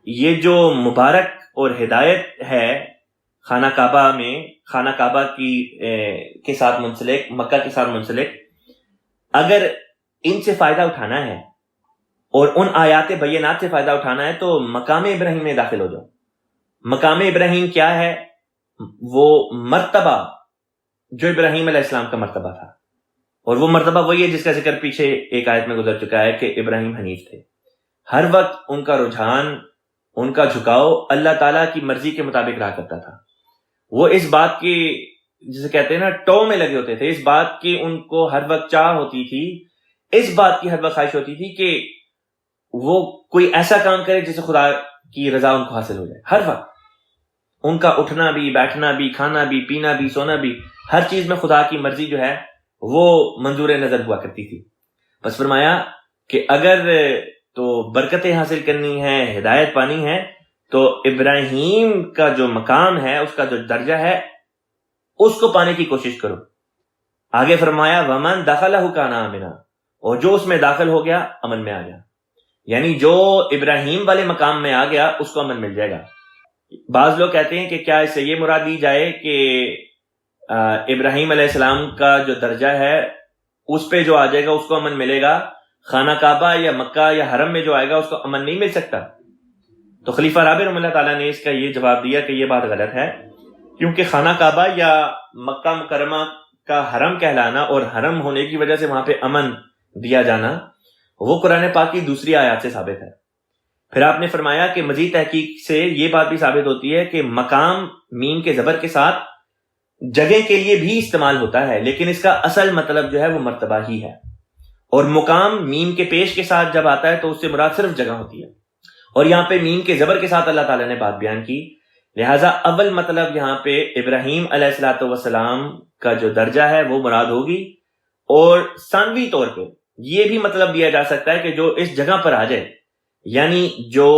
[SPEAKER 1] یہ جو مبارک اور ہدایت ہے خانہ کعبہ میں، خانہ کعبہ کے ساتھ منسلک، مکہ کے ساتھ منسلک، اگر ان سے فائدہ اٹھانا ہے اور ان آیات بینات سے فائدہ اٹھانا ہے تو مقام ابراہیم میں داخل ہو جاؤ۔ مقام ابراہیم کیا ہے؟ وہ مرتبہ جو ابراہیم علیہ السلام کا مرتبہ تھا، اور وہ مرتبہ وہی ہے جس کا ذکر پیچھے ایک آیت میں گزر چکا ہے کہ ابراہیم حنیف تھے۔ ہر وقت ان کا رجحان، ان کا جھکاؤ اللہ تعالیٰ کی مرضی کے مطابق رہا کرتا تھا۔ وہ اس بات کی، جسے کہتے ہیں نا، ٹو میں لگے ہوتے تھے، اس بات کی ان کو ہر وقت چاہ ہوتی تھی، اس بات کی ہر وقت خواہش ہوتی تھی کہ وہ کوئی ایسا کام کرے جس سے خدا کی رضا ان کو حاصل ہو جائے۔ ہر وقت ان کا اٹھنا بھی، بیٹھنا بھی، کھانا بھی، پینا بھی، سونا بھی، ہر چیز میں خدا کی مرضی جو ہے وہ منظور نظر ہوا کرتی تھی۔ بس فرمایا کہ اگر تو برکتیں حاصل کرنی ہے، ہدایت پانی ہے، تو ابراہیم کا جو مقام ہے، اس کا جو درجہ ہے، اس کو پانے کی کوشش کرو۔ آگے فرمایا وَمَن دَخَلَهُ كَانَ آمِنًا، اور جو اس میں داخل ہو گیا امن میں آ گیا، یعنی جو ابراہیم والے مقام میں آ گیا اس کو امن مل جائے گا۔ بعض لوگ کہتے ہیں کہ کیا اس سے یہ مراد لی جائے کہ ابراہیم علیہ السلام کا جو درجہ ہے اس پہ جو آ جائے گا اس کو امن ملے گا، خانہ کعبہ یا مکہ یا حرم میں جو آئے گا اس کو امن نہیں مل سکتا۔ تو خلیفہ رابع رحمہ اللہ تعالیٰ نے اس کا یہ جواب دیا کہ یہ بات غلط ہے، کیونکہ خانہ کعبہ یا مکہ مکرمہ کا حرم کہلانا اور حرم ہونے کی وجہ سے وہاں پہ امن دیا جانا وہ قرآن پاک کی دوسری آیات سے ثابت ہے۔ پھر آپ نے فرمایا کہ مزید تحقیق سے یہ بات بھی ثابت ہوتی ہے کہ مقام میم کے زبر کے ساتھ جگہ کے لیے بھی استعمال ہوتا ہے، لیکن اس کا اصل مطلب جو ہے وہ مرتبہ ہی ہے، اور مقام میم کے پیش کے ساتھ جب آتا ہے تو اس سے مراد صرف جگہ ہوتی ہے، اور یہاں پہ میم کے زبر کے ساتھ اللہ تعالیٰ نے بات بیان کی، لہٰذا اول مطلب یہاں پہ ابراہیم علیہ الصلوۃ والسلام کا جو درجہ ہے وہ مراد ہوگی، اور ثانوی طور پہ یہ بھی مطلب دیا جا سکتا ہے کہ جو اس جگہ پر آ جائے، یعنی جو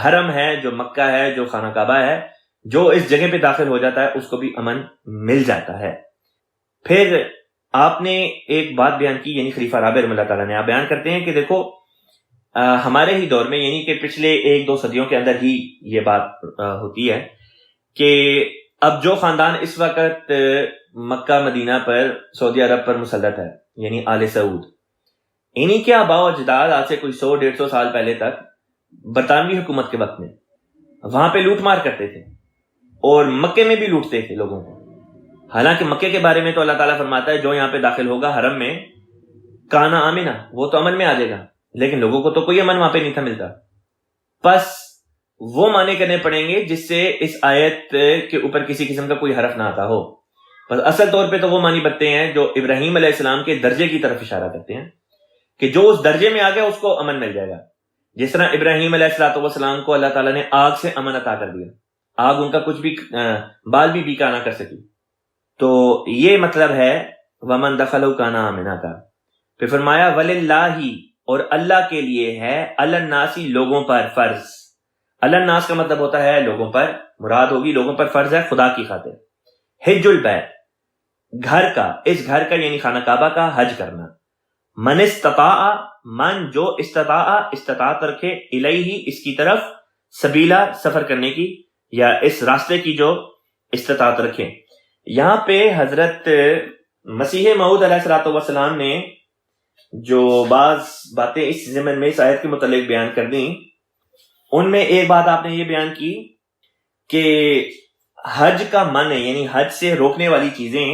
[SPEAKER 1] حرم ہے، جو مکہ ہے، جو خانہ کعبہ ہے، جو اس جگہ پہ داخل ہو جاتا ہے اس کو بھی امن مل جاتا ہے۔ پھر آپ نے ایک بات بیان کی، یعنی خلیفہ رابع رحمہ اللہ تعالیٰ نے، آپ بیان کرتے ہیں کہ دیکھو ہمارے ہی دور میں، یعنی کہ پچھلے 1-2 صدیوں کے اندر ہی یہ بات ہوتی ہے کہ اب جو خاندان اس وقت مکہ مدینہ پر، سعودی عرب پر مسلط ہے، یعنی آل سعود، انہی کے آباء و اجداد آج سے کوئی 100-150 سال پہلے تک برطانوی حکومت کے وقت میں وہاں پہ لوٹ مار کرتے تھے، اور مکے میں بھی لوٹتے تھے لوگوں کو۔ حالانکہ مکے کے بارے میں تو اللہ تعالیٰ فرماتا ہے جو یہاں پہ داخل ہوگا حرم میں کانا آمنا، وہ تو امن میں آ جائے گا، لیکن لوگوں کو تو کوئی امن وہاں پہ نہیں تھا ملتا۔ پس وہ معنی کرنے پڑیں گے جس سے اس آیت کے اوپر کسی قسم کا کوئی حرف نہ آتا ہو۔ پس اصل طور پہ تو وہ معنی بنتے ہیں جو ابراہیم علیہ السلام کے درجے کی طرف اشارہ کرتے ہیں، کہ جو اس درجے میں آ گیا اس کو امن مل جائے گا۔ جس طرح ابراہیم علیہ السلام کو اللہ تعالیٰ نے آگ سے امن عطا کر دیا، آگ ان کا کچھ بھی بال بھی بیکا نہ کر سکی، تو یہ مطلب ہے ومن دخلہ کان آمنا کا۔ پھر فرمایا وللہ، اور اللہ کے لیے ہے، علی الناس، لوگوں پر فرض۔ علی الناس کا مطلب ہوتا ہے لوگوں پر، مراد ہوگی لوگوں پر فرض ہے خدا کی خاطر، حج البیت، گھر کا، اس گھر کا یعنی خانہ کعبہ کا حج کرنا، من استطاع، من جو استطاعت رکھے، الیہ، اس کی طرف، سبیلا، سفر کرنے کی یا اس راستے کی جو استطاعت رکھے۔ یہاں پہ حضرت مسیح موعود علیہ السلام نے جو بعض باتیں اس ضمن میں اس آیت کے متعلق بیان کر دیں، ان میں ایک بات آپ نے یہ بیان کی کہ حج کا منع، یعنی حج سے روکنے والی چیزیں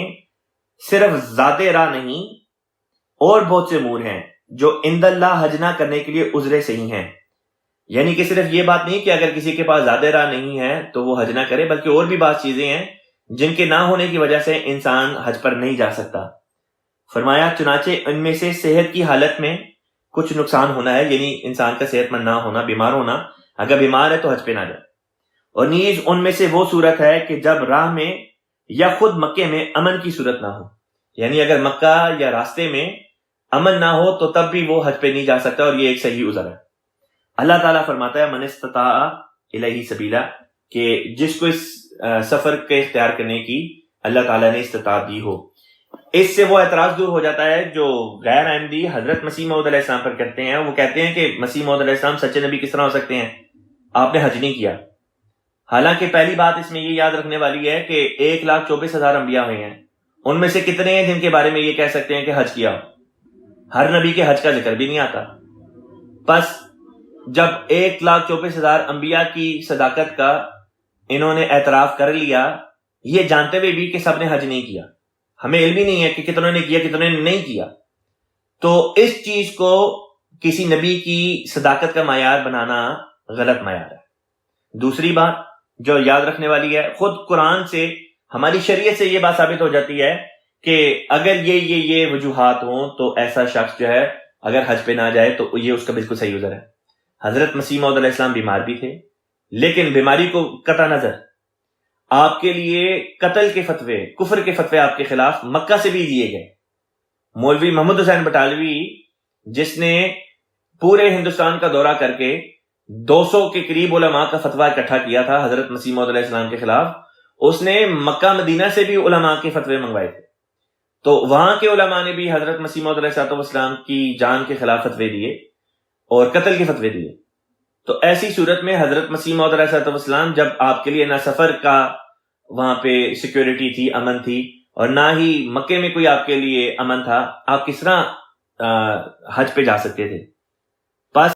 [SPEAKER 1] صرف ذات راہ نہیں، اور بہت سے امور ہیں جو عند اللہ حج نہ کرنے کے لیے عذر صحیح ہیں، یعنی کہ صرف یہ بات نہیں کہ اگر کسی کے پاس ذات راہ نہیں ہے تو وہ حج نہ کرے، بلکہ اور بھی بعض چیزیں ہیں جن کے نہ ہونے کی وجہ سے انسان حج پر نہیں جا سکتا۔ فرمایا چنانچہ ان میں سے صحت کی حالت میں کچھ نقصان ہونا ہے، یعنی انسان کا صحت مند نہ ہونا، بیمار ہونا، اگر بیمار ہے تو حج پہ نہ جائے، اور نیز ان میں سے وہ صورت ہے کہ جب راہ میں یا خود مکے میں امن کی صورت نہ ہو، یعنی اگر مکہ یا راستے میں امن نہ ہو تو تب بھی وہ حج پہ نہیں جا سکتا، اور یہ ایک صحیح عذر ہے۔ اللہ تعالیٰ فرماتا ہے من استطاع الیہ سبیلا، کہ جس کو اس سفر کے اختیار کرنے کی اللہ تعالیٰ نے استطاعت دی ہو۔ اس سے وہ اعتراض دور ہو جاتا ہے جو غیر احمدی حضرت مسیح موعود علیہ السلام پر کرتے ہیں۔ وہ کہتے ہیں کہ مسیح موعود علیہ السلام سچے نبی کس طرح ہو سکتے ہیں، آپ نے حج نہیں کیا۔ حالانکہ پہلی بات اس میں یہ یاد رکھنے والی ہے کہ 1,24,000 انبیاء ہوئے ہیں، ان میں سے کتنے ہیں جن کے بارے میں یہ کہہ سکتے ہیں کہ حج کیا؟ ہر نبی کے حج کا ذکر بھی نہیں آتا۔ پس جب 1,24,000 انبیاء کی صداقت کا انہوں نے اعتراف کر لیا، یہ جانتے ہوئے بھی کہ سب نے حج نہیں کیا، ہمیں علم ہی نہیں ہے کہ کتنوں نے کیا کتنوں نے نہیں کیا، تو اس چیز کو کسی نبی کی صداقت کا معیار بنانا غلط معیار ہے۔ دوسری بات جو یاد رکھنے والی ہے، خود قرآن سے، ہماری شریعت سے یہ بات ثابت ہو جاتی ہے کہ اگر یہ وجوہات ہوں تو ایسا شخص جو ہے اگر حج پہ نہ جائے تو یہ اس کا بالکل صحیح عذر ہے۔ حضرت مسیح موعود علیہ السلام بیمار بھی تھے، لیکن بیماری کو قطع نظر آپ کے لیے قتل کے فتوے، کفر کے فتوے آپ کے خلاف مکہ سے بھی لیے گئے۔ مولوی محمد حسین بٹالوی جس نے پورے ہندوستان کا دورہ کر کے 200 کے قریب علماء کا فتویٰ اکٹھا کیا تھا حضرت مسیح موعود علیہ السلام کے خلاف، اس نے مکہ مدینہ سے بھی علماء کے فتوے منگوائے تھے، تو وہاں کے علماء نے بھی حضرت مسیح موعود علیہ السلام کی جان کے خلاف فتوے دیے اور قتل کے فتوے دیے۔ تو ایسی صورت میں حضرت مسیح موعود علیہ السلام جب آپ کے لیے نہ سفر کا وہاں پہ سیکیورٹی تھی، امن تھی، اور نہ ہی مکے میں کوئی آپ کے لیے امن تھا. آپ کس طرح حج پہ جا سکتے تھے؟